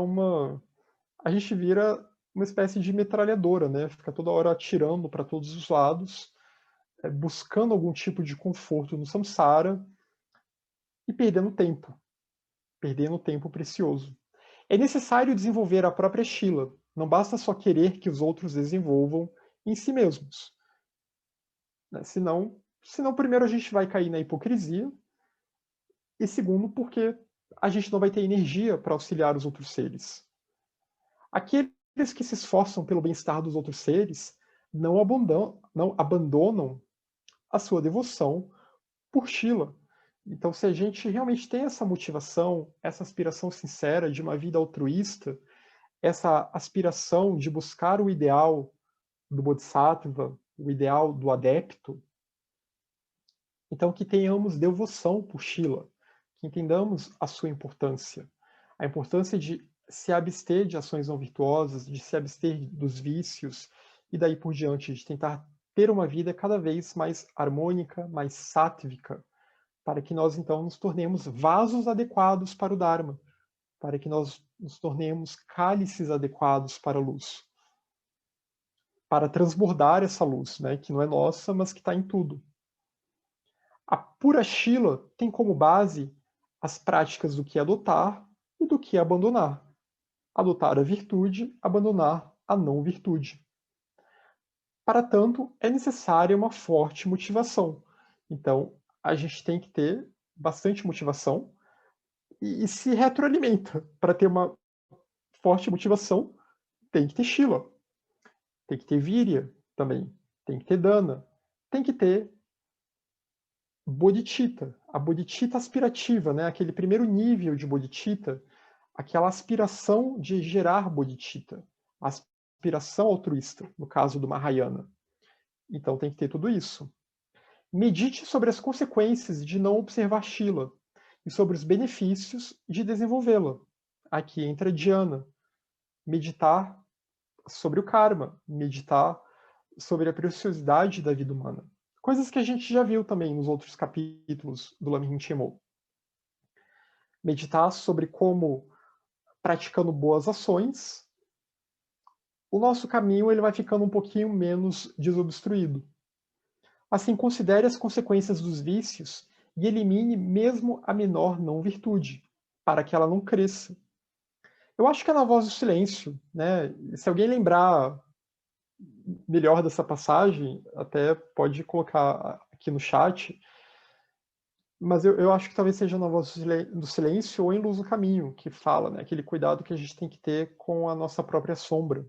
a gente vira uma espécie de metralhadora, né? Fica toda hora atirando para todos os lados, buscando algum tipo de conforto no samsara e perdendo tempo precioso. É necessário desenvolver a própria Shila. Não basta só querer que os outros desenvolvam em si mesmos. Né? Senão, primeiro, a gente vai cair na hipocrisia, e segundo, porque a gente não vai ter energia para auxiliar os outros seres. Aqueles que se esforçam pelo bem-estar dos outros seres não abandonam a sua devoção por Shila. Então, se a gente realmente tem essa motivação, essa aspiração sincera de uma vida altruísta, essa aspiração de buscar o ideal do Bodhisattva, o ideal do adepto, então que tenhamos devoção por Shila, que entendamos a sua importância, a importância de se abster de ações não virtuosas, de se abster dos vícios e daí por diante, de tentar ter uma vida cada vez mais harmônica, mais sátvica, para que nós então nos tornemos vasos adequados para o Dharma, para que nós nos tornemos cálices adequados para a luz, para transbordar essa luz, né, que não é nossa, mas que está em tudo. A pura Shila tem como base as práticas do que adotar e do que abandonar. Adotar a virtude, abandonar a não virtude. Para tanto, é necessária uma forte motivação. Então, a gente tem que ter bastante motivação e se retroalimenta. Para ter uma forte motivação, tem que ter Shila, tem que ter Virya também, tem que ter Dana, tem que ter Bodhicitta, a Bodhicitta aspirativa, né? Aquele primeiro nível de Bodhicitta, aquela aspiração de gerar Bodhicitta, a aspiração altruísta, no caso do Mahayana. Então tem que ter tudo isso. Medite sobre as consequências de não observar Shila e sobre os benefícios de desenvolvê-la. Aqui entra Dhyana, meditar sobre o karma, meditar sobre a preciosidade da vida humana. Coisas que a gente já viu também nos outros capítulos do Lamrim Chenmo. Meditar sobre como, praticando boas ações, o nosso caminho ele vai ficando um pouquinho menos desobstruído. Assim, considere as consequências dos vícios e elimine mesmo a menor não virtude, para que ela não cresça. Eu acho que é na voz do silêncio, né? Se alguém lembrar melhor dessa passagem, até pode colocar aqui no chat, mas eu acho que talvez seja na voz do silêncio ou em Luz do Caminho, que fala, né? Aquele cuidado que a gente tem que ter com a nossa própria sombra,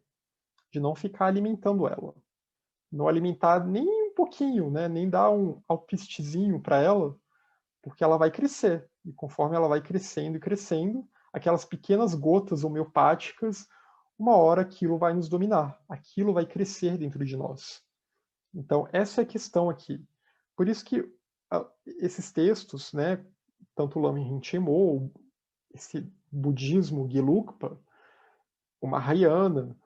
de não ficar alimentando ela. Não alimentar nem um pouquinho, né? Nem dar um alpistezinho para ela, porque ela vai crescer. E conforme ela vai crescendo e crescendo, aquelas pequenas gotas homeopáticas, uma hora aquilo vai nos dominar, aquilo vai crescer dentro de nós. Então, essa é a questão aqui. Por isso que esses textos, né, tanto o Lamrim Chenmo, esse budismo Gelugpa, o Mahayana,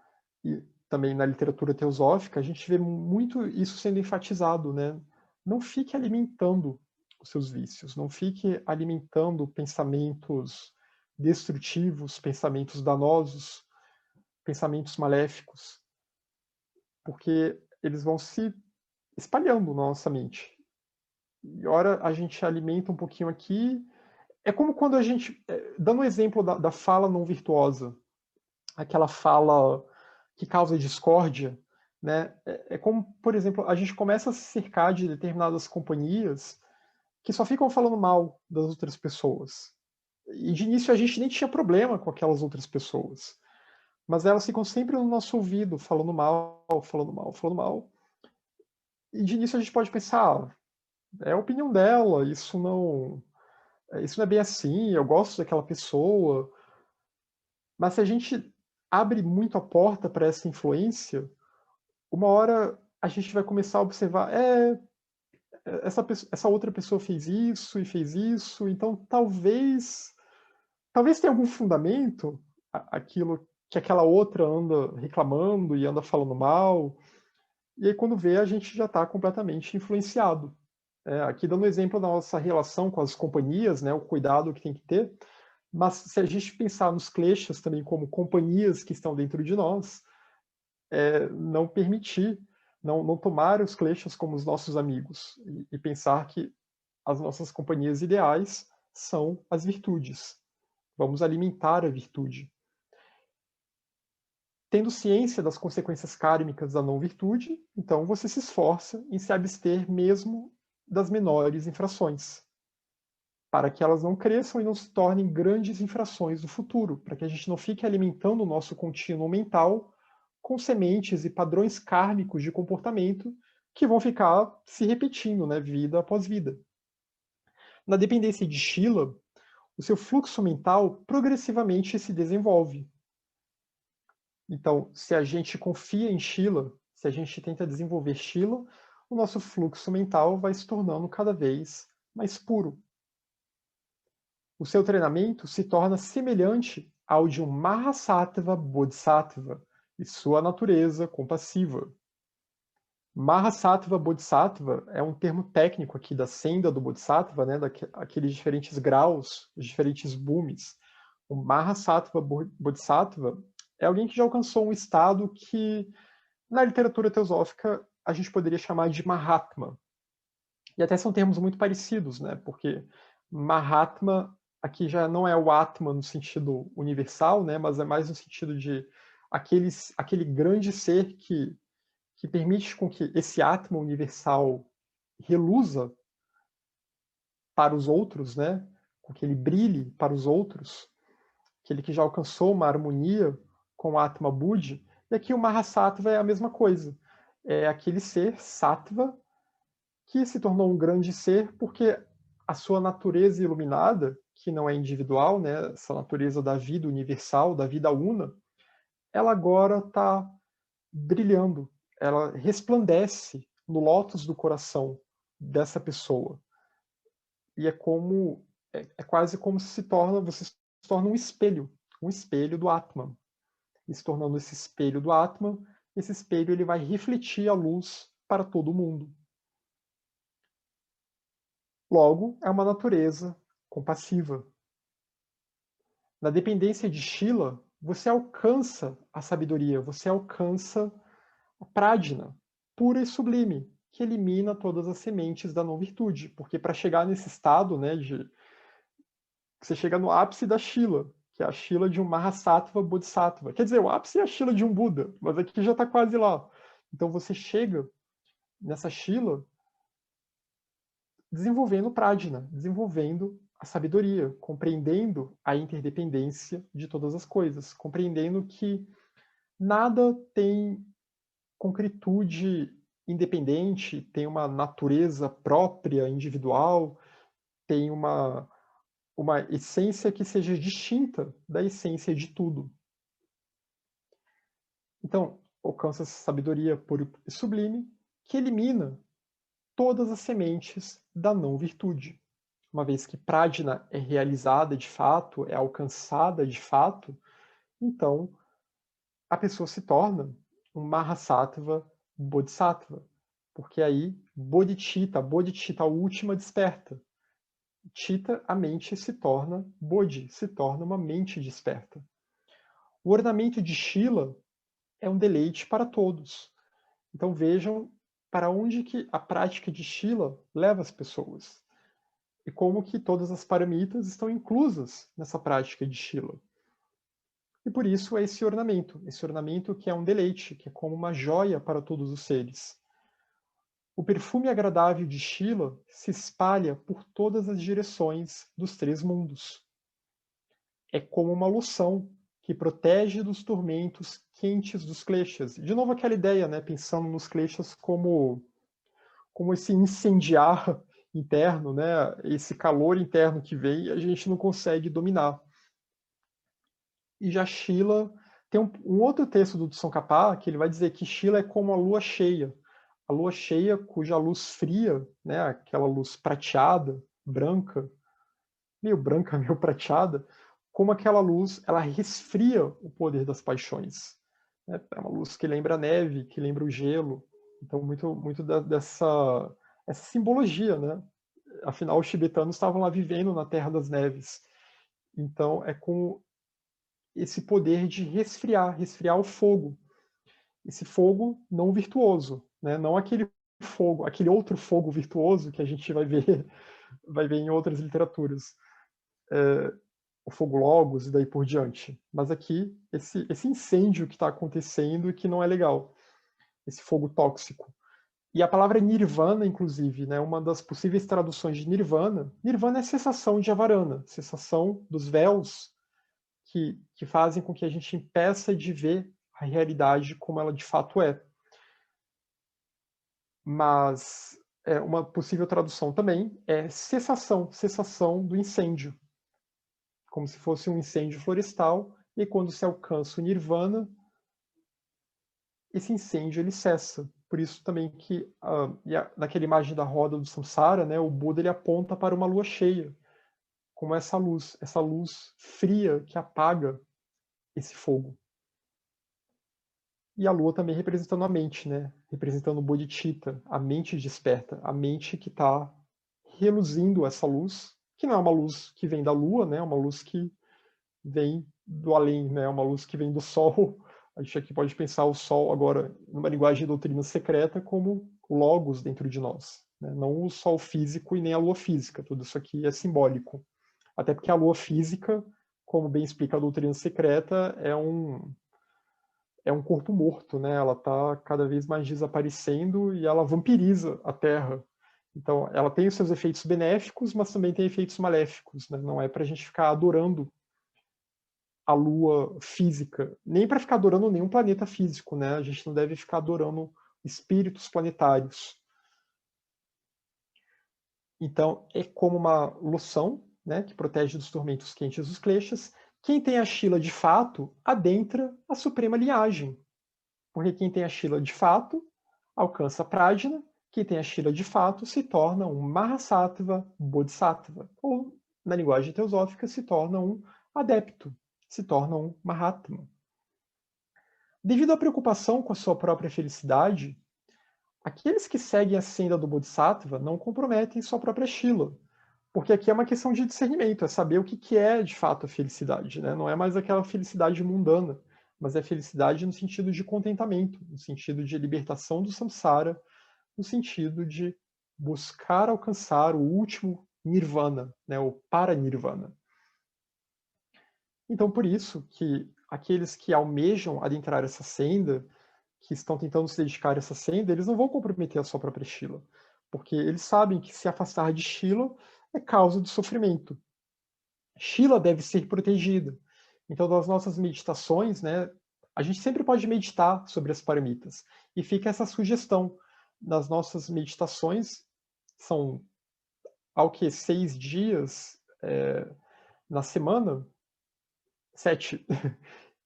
e também na literatura teosófica, a gente vê muito isso sendo enfatizado, né? Não fique alimentando os seus vícios, não fique alimentando pensamentos destrutivos, pensamentos danosos, pensamentos maléficos, porque eles vão se espalhando na nossa mente. E ora a gente alimenta um pouquinho aqui. É como quando a gente, dando um exemplo da fala não virtuosa, aquela fala que causa discórdia, né? É como, por exemplo, a gente começa a se cercar de determinadas companhias que só ficam falando mal das outras pessoas. E de início a gente nem tinha problema com aquelas outras pessoas. Mas elas ficam sempre no nosso ouvido, falando mal, falando mal, falando mal. E de início a gente pode pensar, é a opinião dela, isso não é bem assim, eu gosto daquela pessoa. Mas se a gente abre muito a porta para essa influência, uma hora a gente vai começar a observar, essa outra pessoa fez isso, então talvez tenha algum fundamento aquilo que aquela outra anda reclamando e anda falando mal, e aí quando vê a gente já está completamente influenciado. Aqui dando um exemplo da nossa relação com as companhias, né, o cuidado que tem que ter, mas se a gente pensar nos kleshas também como companhias que estão dentro de nós, não permitir, não tomar os kleshas como os nossos amigos e pensar que as nossas companhias ideais são as virtudes. Vamos alimentar a virtude. Tendo ciência das consequências kármicas da não virtude, então você se esforça em se abster mesmo das menores infrações, para que elas não cresçam e não se tornem grandes infrações no futuro, para que a gente não fique alimentando o nosso contínuo mental com sementes e padrões kármicos de comportamento que vão ficar se repetindo, né, vida após vida. Na dependência de Shila, o seu fluxo mental progressivamente se desenvolve. Então, se a gente confia em Shila, se a gente tenta desenvolver Shila, o nosso fluxo mental vai se tornando cada vez mais puro. O seu treinamento se torna semelhante ao de um Mahasattva Bodhisattva e sua natureza compassiva. Mahasattva Bodhisattva é um termo técnico aqui da senda do Bodhisattva, né, daqueles diferentes graus, os diferentes bhumis. O Mahasattva Bodhisattva é alguém que já alcançou um estado que, na literatura teosófica, a gente poderia chamar de Mahatma. E até são termos muito parecidos, né, porque Mahatma aqui já não é o Atma no sentido universal, né, mas é mais no sentido de aquele grande ser que que permite com que esse Atman universal reluza para os outros, né? Com que ele brilhe para os outros, aquele que já alcançou uma harmonia com o Atma Buddhi, e aqui o Mahasattva é a mesma coisa. É aquele ser sattva que se tornou um grande ser porque a sua natureza iluminada, que não é individual, né, essa natureza da vida universal, da vida una, ela agora está brilhando, ela resplandece no lótus do coração dessa pessoa. E é quase como você se torna um espelho do Atman. E se tornando esse espelho do Atman, esse espelho ele vai refletir a luz para todo mundo. Logo, é uma natureza compassiva. Na dependência de Shila, você alcança a sabedoria, você alcança a prajna, pura e sublime, que elimina todas as sementes da não-virtude. Porque para chegar nesse estado, né, você chega no ápice da Shila, que é a Shila de um Mahasattva Bodhisattva. Quer dizer, o ápice é a Shila de um Buda, mas aqui já está quase lá. Então você chega nessa Shila desenvolvendo prajna, desenvolvendo a sabedoria, compreendendo a interdependência de todas as coisas, compreendendo que nada tem concretude independente, tem uma natureza própria, individual, tem uma essência que seja distinta da essência de tudo. Então, alcança essa sabedoria pura e sublime que elimina todas as sementes da não-virtude. Uma vez que prajna é realizada de fato, é alcançada de fato, então a pessoa se torna um Mahasattva Bodhisattva. Porque aí, bodhicitta, a última desperta. Chitta, a mente se torna Bodhi, se torna uma mente desperta. O ornamento de Shila é um deleite para todos. Então vejam para onde que a prática de Shila leva as pessoas. E como que todas as paramitas estão inclusas nessa prática de Shila. E por isso é esse ornamento que é um deleite, que é como uma joia para todos os seres. O perfume agradável de Shila se espalha por todas as direções dos três mundos. É como uma loção que protege dos tormentos quentes dos kleshas. De novo aquela ideia, né, pensando nos kleshas como esse incendiar interno, né, esse calor interno que vem e a gente não consegue dominar. E já Shila tem um outro texto do Tsongkhapa que ele vai dizer que Shila é como a lua cheia cuja luz fria, né, aquela luz prateada, branca, meio prateada, como aquela luz, ela resfria o poder das paixões. É uma luz que lembra a neve, que lembra o gelo. Então, muito dessa essa simbologia, né? Afinal, os tibetanos estavam lá vivendo na Terra das Neves. Então, é com esse poder de resfriar o fogo. Esse fogo não virtuoso, né? Não aquele fogo, aquele outro fogo virtuoso que a gente vai ver em outras literaturas. O fogo logos e daí por diante. Mas aqui, esse incêndio que está acontecendo e que não é legal. Esse fogo tóxico. E a palavra nirvana, inclusive, né, uma das possíveis traduções de nirvana, nirvana é cessação de avarana, cessação dos véus que fazem com que a gente impeça de ver a realidade como ela de fato é. Mas uma possível tradução também é cessação do incêndio. Como se fosse um incêndio florestal, e quando se alcança o nirvana, esse incêndio ele cessa. Por isso também que naquela imagem da roda do samsara, né, o Buda ele aponta para uma lua cheia, como essa luz fria que apaga esse fogo. E a lua também representando a mente, né, representando o bodhicitta, a mente desperta, a mente que está reluzindo essa luz, que não é uma luz que vem da lua, né, é uma luz que vem do além, né, é uma luz que vem do sol. A gente aqui pode pensar o sol agora, numa linguagem de doutrina secreta, como logos dentro de nós. Né? Não o sol físico e nem a lua física. Tudo isso aqui é simbólico. Até porque a lua física, como bem explica a doutrina secreta, é um corpo morto, né? Ela está cada vez mais desaparecendo e ela vampiriza a Terra. Então, ela tem os seus efeitos benéficos, mas também tem efeitos maléficos, né? Não é para a gente ficar adorando a Lua física, nem para ficar adorando nenhum planeta físico, né? A gente não deve ficar adorando espíritos planetários. Então, é como uma loção, né, que protege dos tormentos quentes dos kleshas. Quem tem a Shila de fato adentra a suprema linhagem, porque quem tem a Shila de fato alcança a Prajna, quem tem a Shila de fato se torna um Mahasattva Bodhisattva, ou, na linguagem teosófica, se torna um adepto, se torna um Mahatma. Devido à preocupação com a sua própria felicidade, aqueles que seguem a senda do Bodhisattva não comprometem sua própria Shila, porque aqui é uma questão de discernimento, é saber o que é de fato a felicidade, né? Não é mais aquela felicidade mundana, mas é felicidade no sentido de contentamento, no sentido de libertação do samsara, no sentido de buscar alcançar o último nirvana, né? O paranirvana. Então, por isso que aqueles que almejam adentrar essa senda, que estão tentando se dedicar a essa senda, eles não vão comprometer a sua própria Shila, porque eles sabem que se afastar de Shila é causa de sofrimento. Shila deve ser protegida. Então, nas nossas meditações, né, a gente sempre pode meditar sobre as paramitas. E fica essa sugestão. Nas nossas meditações, são ao que 6 dias na semana, 7.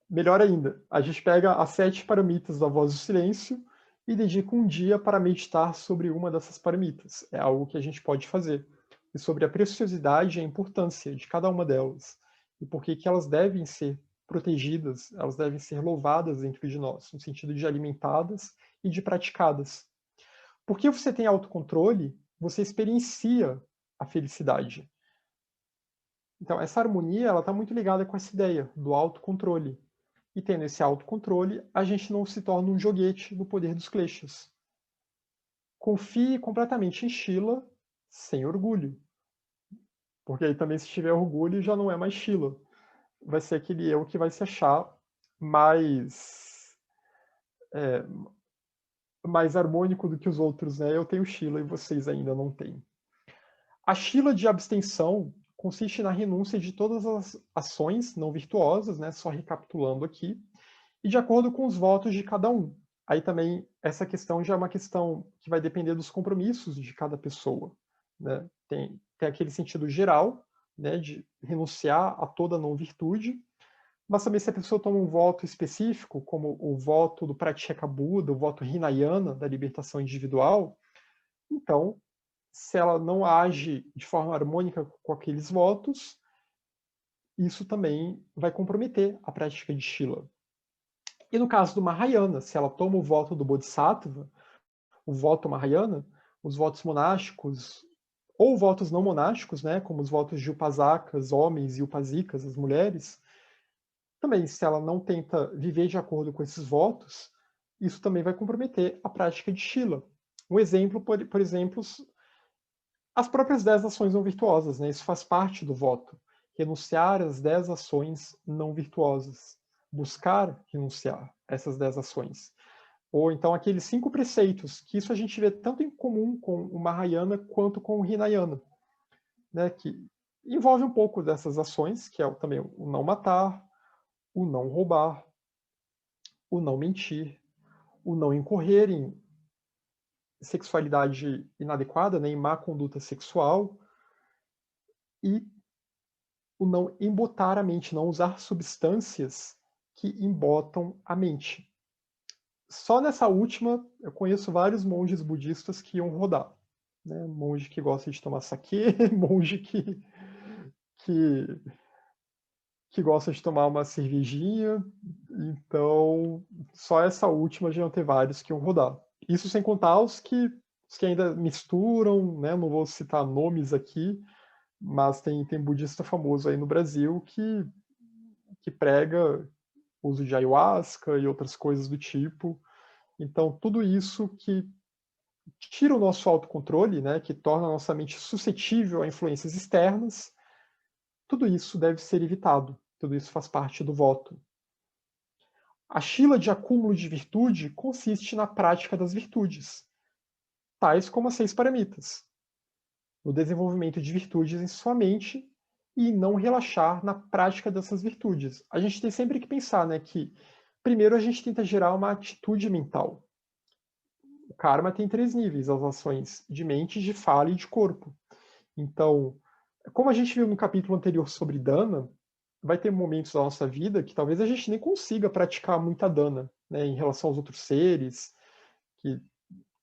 Melhor ainda, a gente pega as 7 paramitas da voz do silêncio e dedica um dia para meditar sobre uma dessas paramitas. É algo que a gente pode fazer. E sobre a preciosidade e a importância de cada uma delas. E por que elas devem ser protegidas, elas devem ser louvadas dentro de nós, no sentido de alimentadas e de praticadas. Porque você tem autocontrole, você experiencia a felicidade. Então, essa harmonia ela está muito ligada com essa ideia do autocontrole. E tendo esse autocontrole, a gente não se torna um joguete no poder dos kleshas. Confie completamente em Shila, sem orgulho. Porque aí também, se tiver orgulho, já não é mais Shila. Vai ser aquele eu que vai se achar mais, mais harmônico do que os outros, né? Eu tenho Shila e vocês ainda não têm. A Shila de abstenção consiste na renúncia de todas as ações não virtuosas, né? Só recapitulando aqui, e de acordo com os votos de cada um. Aí também essa questão já é uma questão que vai depender dos compromissos de cada pessoa, né? Tem aquele sentido geral, né, de renunciar a toda não virtude, mas também se a pessoa toma um voto específico, como o voto do Pratyeka Buda, o voto Hinayana da libertação individual, então, se ela não age de forma harmônica com aqueles votos, isso também vai comprometer a prática de Shila. E no caso do Mahayana, se ela toma o voto do Bodhisattva, o voto Mahayana, os votos monásticos, ou votos não monásticos, né, como os votos de upasakas, homens, e upasikas, as mulheres, também, se ela não tenta viver de acordo com esses votos, isso também vai comprometer a prática de Shila. Um exemplo, por exemplo, as próprias 10 ações não virtuosas, né? Isso faz parte do voto. Renunciar às 10 ações não virtuosas. Buscar renunciar a essas 10 ações. Ou então aqueles 5 preceitos, que isso a gente vê tanto em comum com o Mahayana quanto com o Hinayana, né? Que envolve um pouco dessas ações, que é também o não matar, o não roubar, o não mentir, o não incorrer em sexualidade inadequada, né, em má conduta sexual, e o não embotar a mente, não usar substâncias que embotam a mente. Só nessa última, eu conheço vários monges budistas que iam rodar. Né? Monge que gosta de tomar saquê, monge que, que gosta de tomar uma cervejinha. Então, só essa última já iam ter vários que iam rodar. Isso sem contar os que ainda misturam, né? Não vou citar nomes aqui, mas tem budista famoso aí no Brasil que prega o uso de ayahuasca e outras coisas do tipo. Então, tudo isso que tira o nosso autocontrole, né, que torna a nossa mente suscetível a influências externas, tudo isso deve ser evitado. Tudo isso faz parte do voto. A Shila de acúmulo de virtude consiste na prática das virtudes, tais como as 6 paramitas, no desenvolvimento de virtudes em sua mente e não relaxar na prática dessas virtudes. A gente tem sempre que pensar, né, que primeiro a gente tenta gerar uma atitude mental. O karma tem 3 níveis, as ações de mente, de fala e de corpo. Então, como a gente viu no capítulo anterior sobre dana, vai ter momentos da nossa vida que talvez a gente nem consiga praticar muita dana, né, em relação aos outros seres, que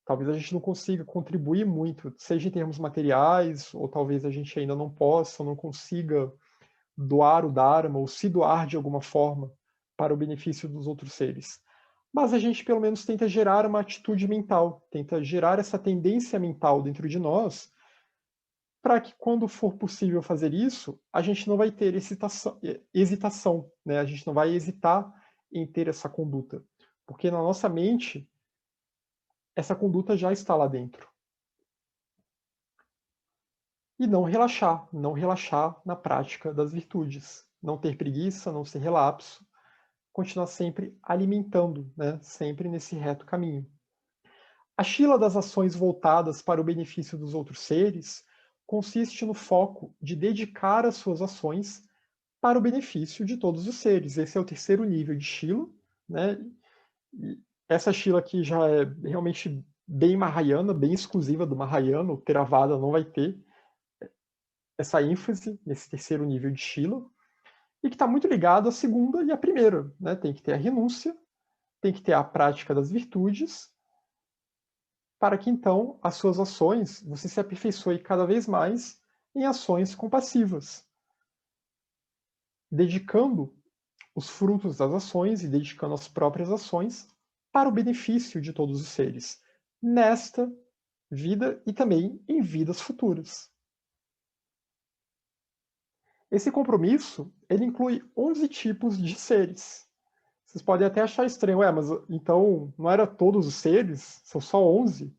talvez a gente não consiga contribuir muito, seja em termos materiais, ou talvez a gente ainda não possa, não consiga doar o Dharma, ou se doar de alguma forma para o benefício dos outros seres. Mas a gente pelo menos tenta gerar uma atitude mental, tenta gerar essa tendência mental dentro de nós, para que quando for possível fazer isso, a gente não vai ter hesitação, né? A gente não vai hesitar em ter essa conduta, porque na nossa mente essa conduta já está lá dentro. E não relaxar na prática das virtudes, não ter preguiça, não ser relapso, continuar sempre alimentando, né? Sempre nesse reto caminho. A Shila das ações voltadas para o benefício dos outros seres consiste no foco de dedicar as suas ações para o benefício de todos os seres. Esse é o terceiro nível de Shila, né? E essa Shila aqui já é realmente bem Mahayana, bem exclusiva do Mahayana, o Theravada não vai ter essa ênfase nesse terceiro nível de Shila, e que está muito ligado à segunda e à primeira, né? Tem que ter a renúncia, tem que ter a prática das virtudes, para que então as suas ações, você se aperfeiçoe cada vez mais em ações compassivas, dedicando os frutos das ações e dedicando as próprias ações para o benefício de todos os seres, nesta vida e também em vidas futuras. Esse compromisso, ele inclui 11 tipos de seres. Vocês podem até achar estranho, mas então não era todos os seres, são só 11?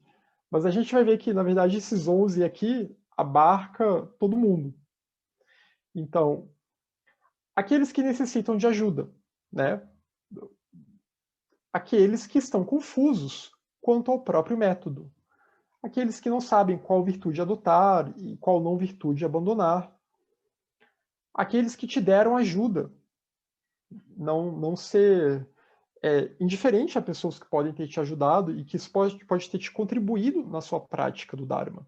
Mas a gente vai ver que, na verdade, esses 11 aqui abarca todo mundo. Então, aqueles que necessitam de ajuda, né? Aqueles que estão confusos quanto ao próprio método. Aqueles que não sabem qual virtude adotar e qual não virtude abandonar. Aqueles que te deram ajuda. Não ser indiferente a pessoas que podem ter te ajudado e que isso pode ter te contribuído na sua prática do Dharma.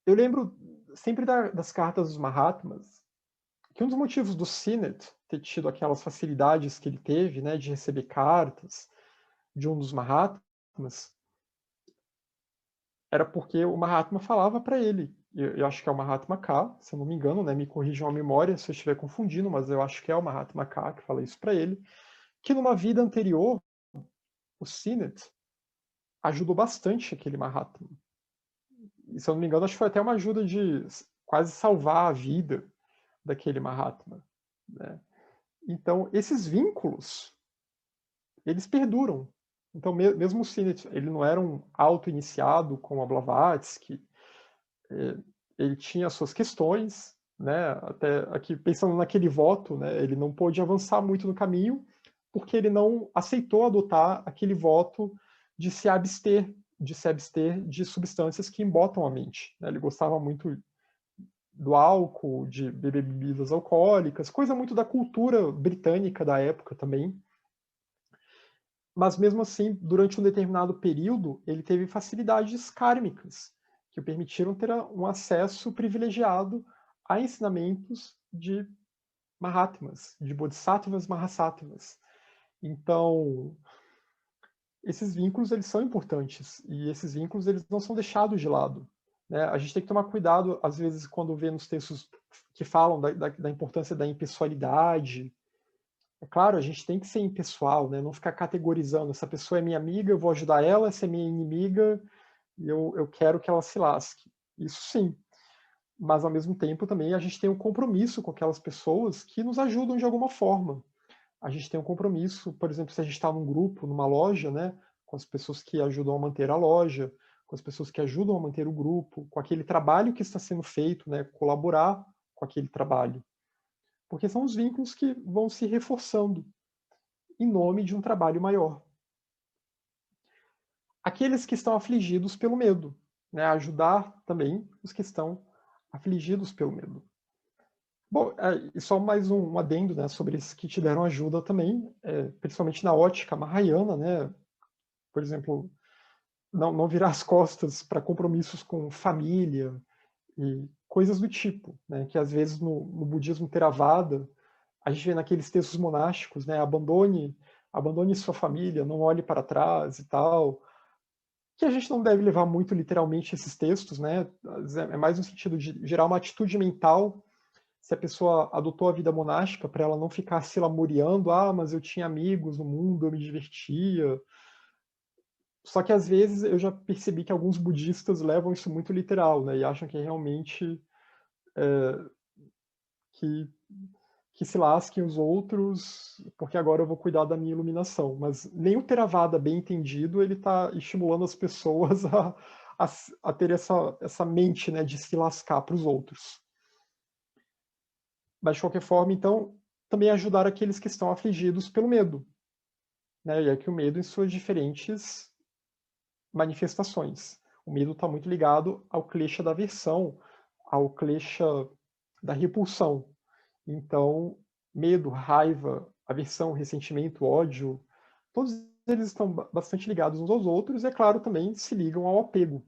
Eu lembro sempre das cartas dos Mahatmas, que um dos motivos do Sinnett ter tido aquelas facilidades que ele teve, né, de receber cartas de um dos Mahatmas, era porque o Mahatma falava para ele, eu acho que é o Mahatma K, se eu não me engano, né, me corrijam a memória se eu estiver confundindo, mas eu acho que é o Mahatma K que fala isso para ele, que numa vida anterior, o Sinnett ajudou bastante aquele Mahatma. E, se eu não me engano, acho que foi até uma ajuda de quase salvar a vida daquele Mahatma, né? Então, esses vínculos, eles perduram. Então, mesmo o Sinnett, ele não era um auto-iniciado como a Blavatsky, ele tinha suas questões, né? Até aqui, pensando naquele voto, né? Ele não pôde avançar muito no caminho, porque ele não aceitou adotar aquele voto de se abster de substâncias que embotam a mente, né? Ele gostava muito do álcool, de beber bebidas alcoólicas, coisa muito da cultura britânica da época também. Mas mesmo assim, durante um determinado período, ele teve facilidades kármicas que o permitiram ter um acesso privilegiado a ensinamentos de Mahatmas, de Bodhisattvas Mahasattvas. Então, esses vínculos eles são importantes e esses vínculos eles não são deixados de lado, né? A gente tem que tomar cuidado às vezes quando vê nos textos que falam da importância da impessoalidade. É claro, a gente tem que ser impessoal, né? Não ficar categorizando, essa pessoa é minha amiga, eu vou ajudar ela, essa é minha inimiga e eu quero que ela se lasque. Isso sim, mas ao mesmo tempo também a gente tem um compromisso com aquelas pessoas que nos ajudam de alguma forma. A gente tem um compromisso, por exemplo, se a gente está num grupo, numa loja, né, com as pessoas que ajudam a manter a loja, com as pessoas que ajudam a manter o grupo, com aquele trabalho que está sendo feito, né, colaborar com aquele trabalho. Porque são os vínculos que vão se reforçando. em nome de um trabalho maior. Aqueles que estão afligidos pelo medo, né? Ajudar também os que estão afligidos pelo medo. Bom, e só mais um adendo, né, sobre esses que te deram ajuda também, principalmente na ótica mahayana, né? Por exemplo, não virar as costas para compromissos com família e coisas do tipo, né? Que às vezes no budismo Theravada a gente vê naqueles textos monásticos, né? Abandone sua família, não olhe para trás e tal. Que a gente não deve levar muito literalmente esses textos, né? É mais no sentido de gerar uma atitude mental. Se a pessoa adotou a vida monástica para ela não ficar se lamuriando, mas eu tinha amigos no mundo, eu me divertia. Só que às vezes eu já percebi que alguns budistas levam isso muito literal, né? E acham que realmente que, que se lasquem os outros, porque agora eu vou cuidar da minha iluminação. Mas nem o Theravada bem entendido, ele está estimulando as pessoas a ter essa mente, né, de se lascar para os outros. Mas, de qualquer forma, então, também ajudar aqueles que estão afligidos pelo medo. Né? E é que o medo em suas diferentes manifestações. O medo está muito ligado ao klesha da aversão, ao klesha da repulsão. Então, medo, raiva, aversão, ressentimento, ódio, todos eles estão bastante ligados uns aos outros e, é claro, também se ligam ao apego.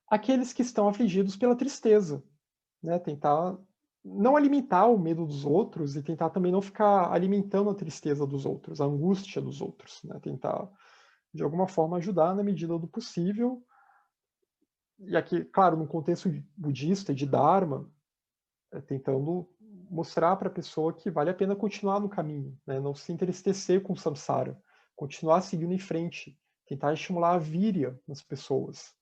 Aqueles que estão afligidos pela tristeza, né? Tentar não alimentar o medo dos outros e tentar também não ficar alimentando a tristeza dos outros, a angústia dos outros, né? Tentar, de alguma forma, ajudar na medida do possível. E aqui, claro, no contexto budista e de Dharma, tentando mostrar para a pessoa que vale a pena continuar no caminho, né? Não se entristecer com o samsara, continuar seguindo em frente, tentar estimular a virya nas pessoas.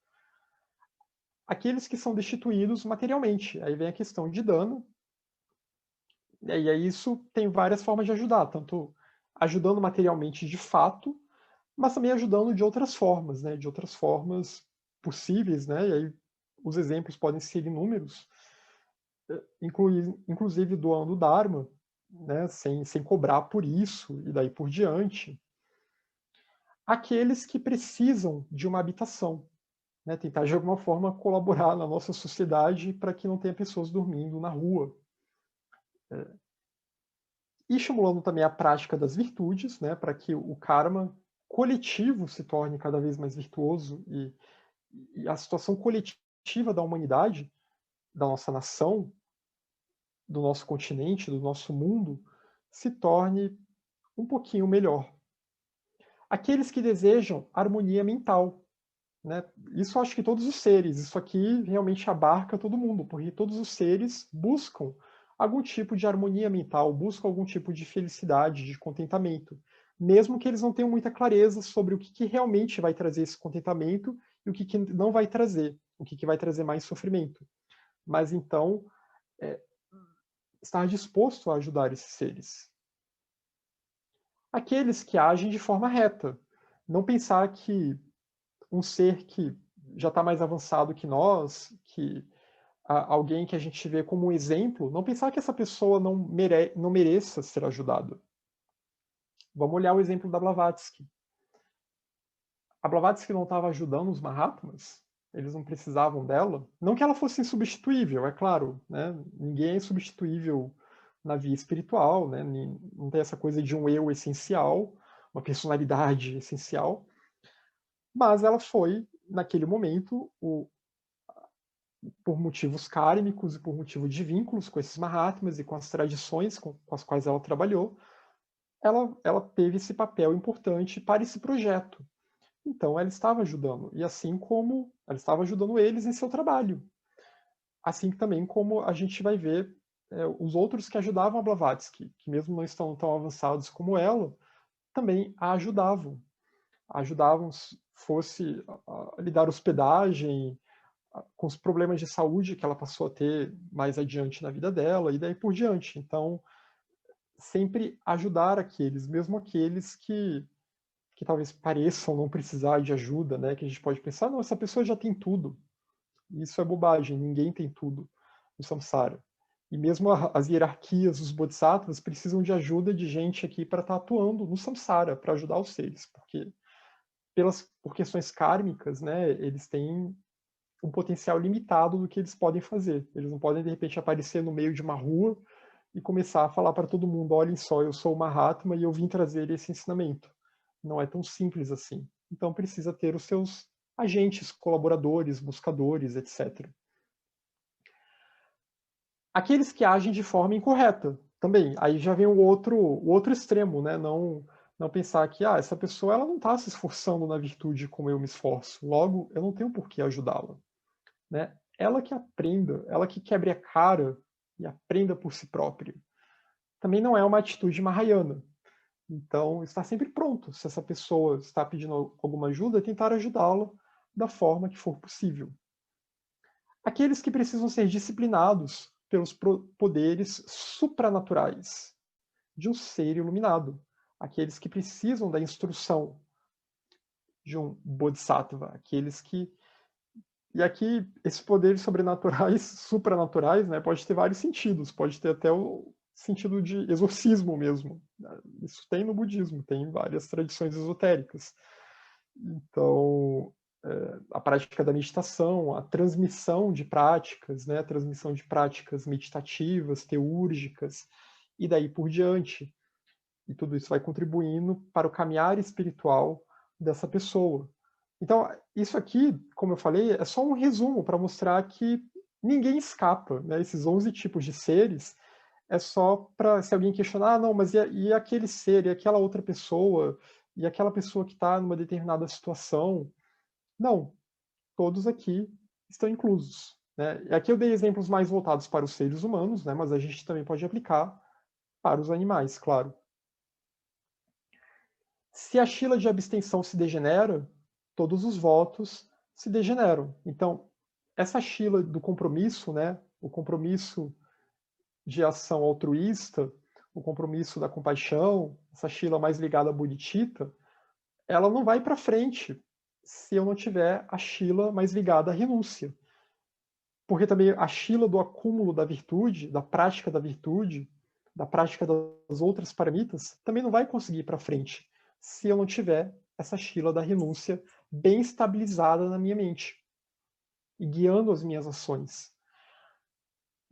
Aqueles que são destituídos materialmente, aí vem a questão de dano, e aí isso tem várias formas de ajudar, tanto ajudando materialmente de fato, mas também ajudando de outras formas, né? De outras formas possíveis, né? E aí os exemplos podem ser inúmeros, inclusive doando Dharma, né? Sem cobrar por isso e daí por diante. Aqueles que precisam de uma habitação, né? Tentar de alguma forma colaborar na nossa sociedade para que não tenha pessoas dormindo na rua. E estimulando também a prática das virtudes, né? Para que o karma coletivo se torne cada vez mais virtuoso e a situação coletiva da humanidade, da nossa nação, do nosso continente, do nosso mundo, se torne um pouquinho melhor. Aqueles que desejam harmonia mental, né? Isso acho que todos os seres, isso aqui realmente abarca todo mundo, porque todos os seres buscam algum tipo de harmonia mental, buscam algum tipo de felicidade, de contentamento, mesmo que eles não tenham muita clareza sobre o que realmente vai trazer esse contentamento e o que não vai trazer, o que vai trazer mais sofrimento. Mas então, estar disposto a ajudar esses seres. Aqueles que agem de forma reta. Não pensar que um ser que já está mais avançado que nós, que alguém que a gente vê como um exemplo, não pensar que essa pessoa não mereça ser ajudada. Vamos olhar o exemplo da Blavatsky. A Blavatsky não estava ajudando os Mahatmas, eles não precisavam dela. Não que ela fosse insubstituível, é claro, né? Ninguém é insubstituível na via espiritual, né? Não tem essa coisa de um eu essencial, uma personalidade essencial. Mas ela foi, naquele momento, por motivos kármicos e por motivo de vínculos com esses Mahatmas e com as tradições com as quais ela trabalhou, ela teve esse papel importante para esse projeto. Então ela estava ajudando, e assim como ela estava ajudando eles em seu trabalho. Assim também como a gente vai ver os outros que ajudavam a Blavatsky, que mesmo não estão tão avançados como ela, também a ajudavam. Ajudavam, fosse a lhe dar hospedagem, com os problemas de saúde que ela passou a ter mais adiante na vida dela, e daí por diante. Então, sempre ajudar aqueles, mesmo aqueles que talvez pareçam não precisar de ajuda, né? Que a gente pode pensar, não, essa pessoa já tem tudo. Isso é bobagem, ninguém tem tudo no samsara. E mesmo as hierarquias, os bodhisattvas, precisam de ajuda de gente aqui para estar atuando no samsara, para ajudar os seres, porque por questões kármicas, né, eles têm um potencial limitado do que eles podem fazer. Eles não podem, de repente, aparecer no meio de uma rua e começar a falar para todo mundo, olhem só, eu sou o Mahatma e eu vim trazer esse ensinamento. Não é tão simples assim. Então precisa ter os seus agentes, colaboradores, buscadores, etc. Aqueles que agem de forma incorreta, também. Aí já vem o outro extremo, né? Não pensar que essa pessoa ela não está se esforçando na virtude como eu me esforço. Logo, eu não tenho por que ajudá-la. Né? Ela que aprenda, ela que quebre a cara e aprenda por si própria. Também não é uma atitude mahayana. Então, estar sempre pronto. Se essa pessoa está pedindo alguma ajuda, tentar ajudá-la da forma que for possível. Aqueles que precisam ser disciplinados pelos poderes supranaturais de um ser iluminado. Aqueles que precisam da instrução de um bodhisattva. Aqueles que... E aqui, esses poderes sobrenaturais, supranaturais, né, pode ter vários sentidos. Pode ter até o sentido de exorcismo mesmo. Isso tem no budismo, tem várias tradições esotéricas. Então, a prática da meditação, a transmissão de práticas, né, a transmissão de práticas meditativas, teúrgicas, e daí por diante. E tudo isso vai contribuindo para o caminhar espiritual dessa pessoa. Então, isso aqui, como eu falei, é só um resumo para mostrar que ninguém escapa. Né? Esses 11 tipos de seres é só para, se alguém questionar, não, mas e aquele ser, e aquela outra pessoa, e aquela pessoa que está numa determinada situação? Não, todos aqui estão inclusos. Né? E aqui eu dei exemplos mais voltados para os seres humanos, né? Mas a gente também pode aplicar para os animais, claro. Se a Shila de abstenção se degenera, todos os votos se degeneram. Então, essa Shila do compromisso, né, o compromisso de ação altruísta, o compromisso da compaixão, essa Shila mais ligada à Bodhicitta, ela não vai para frente se eu não tiver a Shila mais ligada à renúncia. Porque também a Shila do acúmulo da virtude, da prática da virtude, da prática das outras paramitas, também não vai conseguir ir para frente se eu não tiver essa Shila da renúncia bem estabilizada na minha mente e guiando as minhas ações.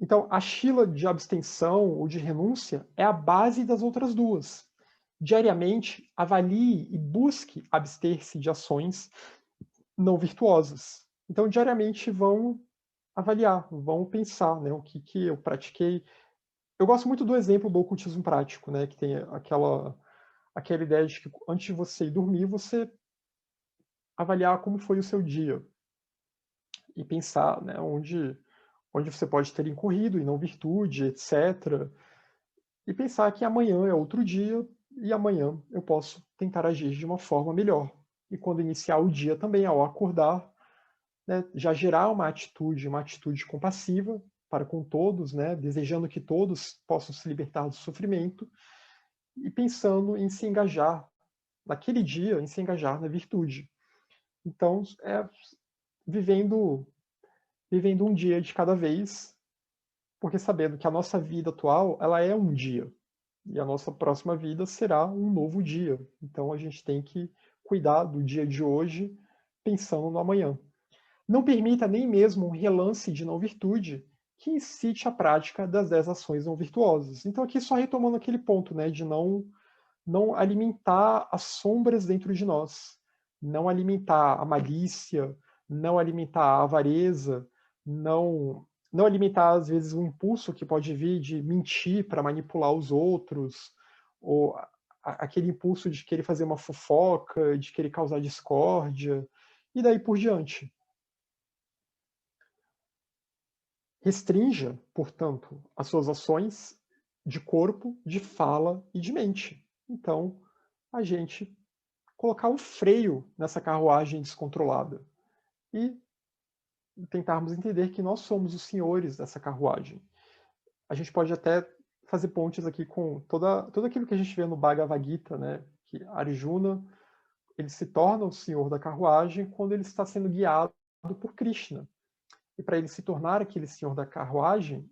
Então, a Shila de abstenção ou de renúncia é a base das outras duas. Diariamente, avalie e busque abster-se de ações não virtuosas. Então, diariamente, vão avaliar, vão pensar, né, o que eu pratiquei. Eu gosto muito do exemplo do ocultismo prático, né, que tem aquela ideia de que antes de você ir dormir, você avaliar como foi o seu dia e pensar, né, onde você pode ter incorrido e não virtude, etc. E pensar que amanhã é outro dia e amanhã eu posso tentar agir de uma forma melhor. E quando iniciar o dia também, ao acordar, né, já gerar uma atitude compassiva para com todos, né, desejando que todos possam se libertar do sofrimento e pensando em se engajar naquele dia, em se engajar na virtude. Então, vivendo um dia de cada vez, porque sabendo que a nossa vida atual, ela é um dia, e a nossa próxima vida será um novo dia. Então a gente tem que cuidar do dia de hoje pensando no amanhã. Não permita nem mesmo um relance de não virtude que incite a prática das 10 ações não virtuosas. Então aqui só retomando aquele ponto, né, de não alimentar as sombras dentro de nós, não alimentar a malícia, não alimentar a avareza, não alimentar às vezes o impulso que pode vir de mentir para manipular os outros, ou aquele impulso de querer fazer uma fofoca, de querer causar discórdia, e daí por diante. Restrinja, portanto, as suas ações de corpo, de fala e de mente. Então, a gente colocar um freio nessa carruagem descontrolada e tentarmos entender que nós somos os senhores dessa carruagem. A gente pode até fazer pontes aqui com tudo aquilo que a gente vê no Bhagavad Gita, né? Que Arjuna ele se torna o senhor da carruagem quando ele está sendo guiado por Krishna. E para ele se tornar aquele senhor da carruagem,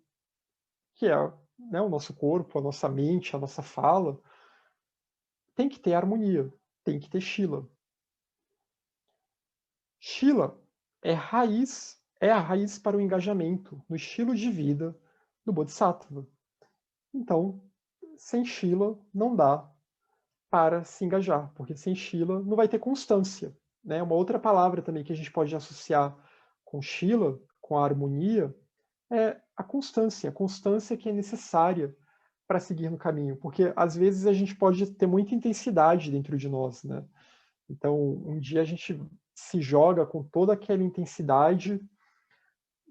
que é, né, o nosso corpo, a nossa mente, a nossa fala, tem que ter harmonia, tem que ter Shila. Shila é a raiz para o engajamento no estilo de vida do Bodhisattva. Então, sem Shila não dá para se engajar, porque sem Shila não vai ter constância. Né? Uma outra palavra também que a gente pode associar com Shila, com a harmonia, é a constância que é necessária para seguir no caminho, porque às vezes a gente pode ter muita intensidade dentro de nós, né? Então, um dia a gente se joga com toda aquela intensidade,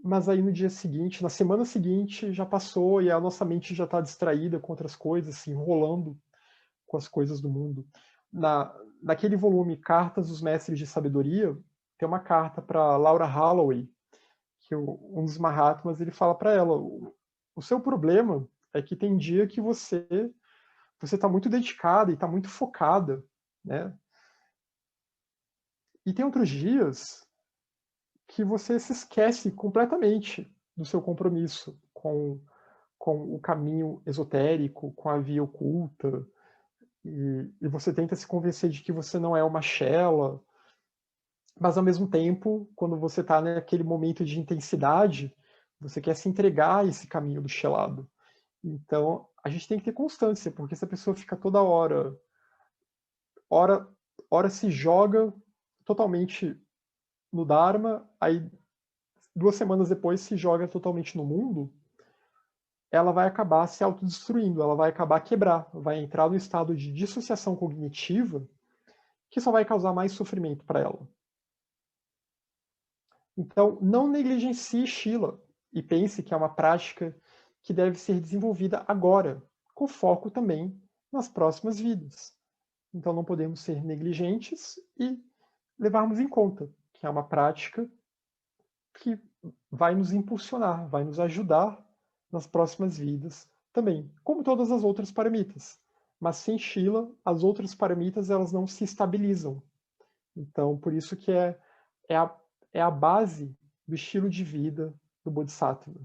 mas aí no dia seguinte, na semana seguinte, já passou e a nossa mente já está distraída com outras coisas, se enrolando com as coisas do mundo. Naquele volume Cartas dos Mestres de Sabedoria, tem uma carta para Laura Holloway, que um dos Mahatmas ele fala para ela: o seu problema é que tem dia que você está muito dedicada e está muito focada, né? E tem outros dias que você se esquece completamente do seu compromisso com o caminho esotérico, com a via oculta, e você tenta se convencer de que você não é uma Shela, mas ao mesmo tempo, quando você está naquele momento de intensidade, você quer se entregar a esse caminho do Shelado. Então, a gente tem que ter constância, porque se a pessoa fica toda hora, hora se joga totalmente no Dharma, aí 2 semanas depois se joga totalmente no mundo, ela vai acabar se autodestruindo, ela vai acabar quebrar, vai entrar no estado de dissociação cognitiva, que só vai causar mais sofrimento para ela. Então, não negligencie Shila e pense que é uma prática que deve ser desenvolvida agora, com foco também nas próximas vidas. Então, não podemos ser negligentes e levarmos em conta que é uma prática que vai nos impulsionar, vai nos ajudar nas próximas vidas também, como todas as outras paramitas. Mas sem Shila, as outras paramitas elas não se estabilizam. Então, por isso que é a base do estilo de vida do Bodhisattva.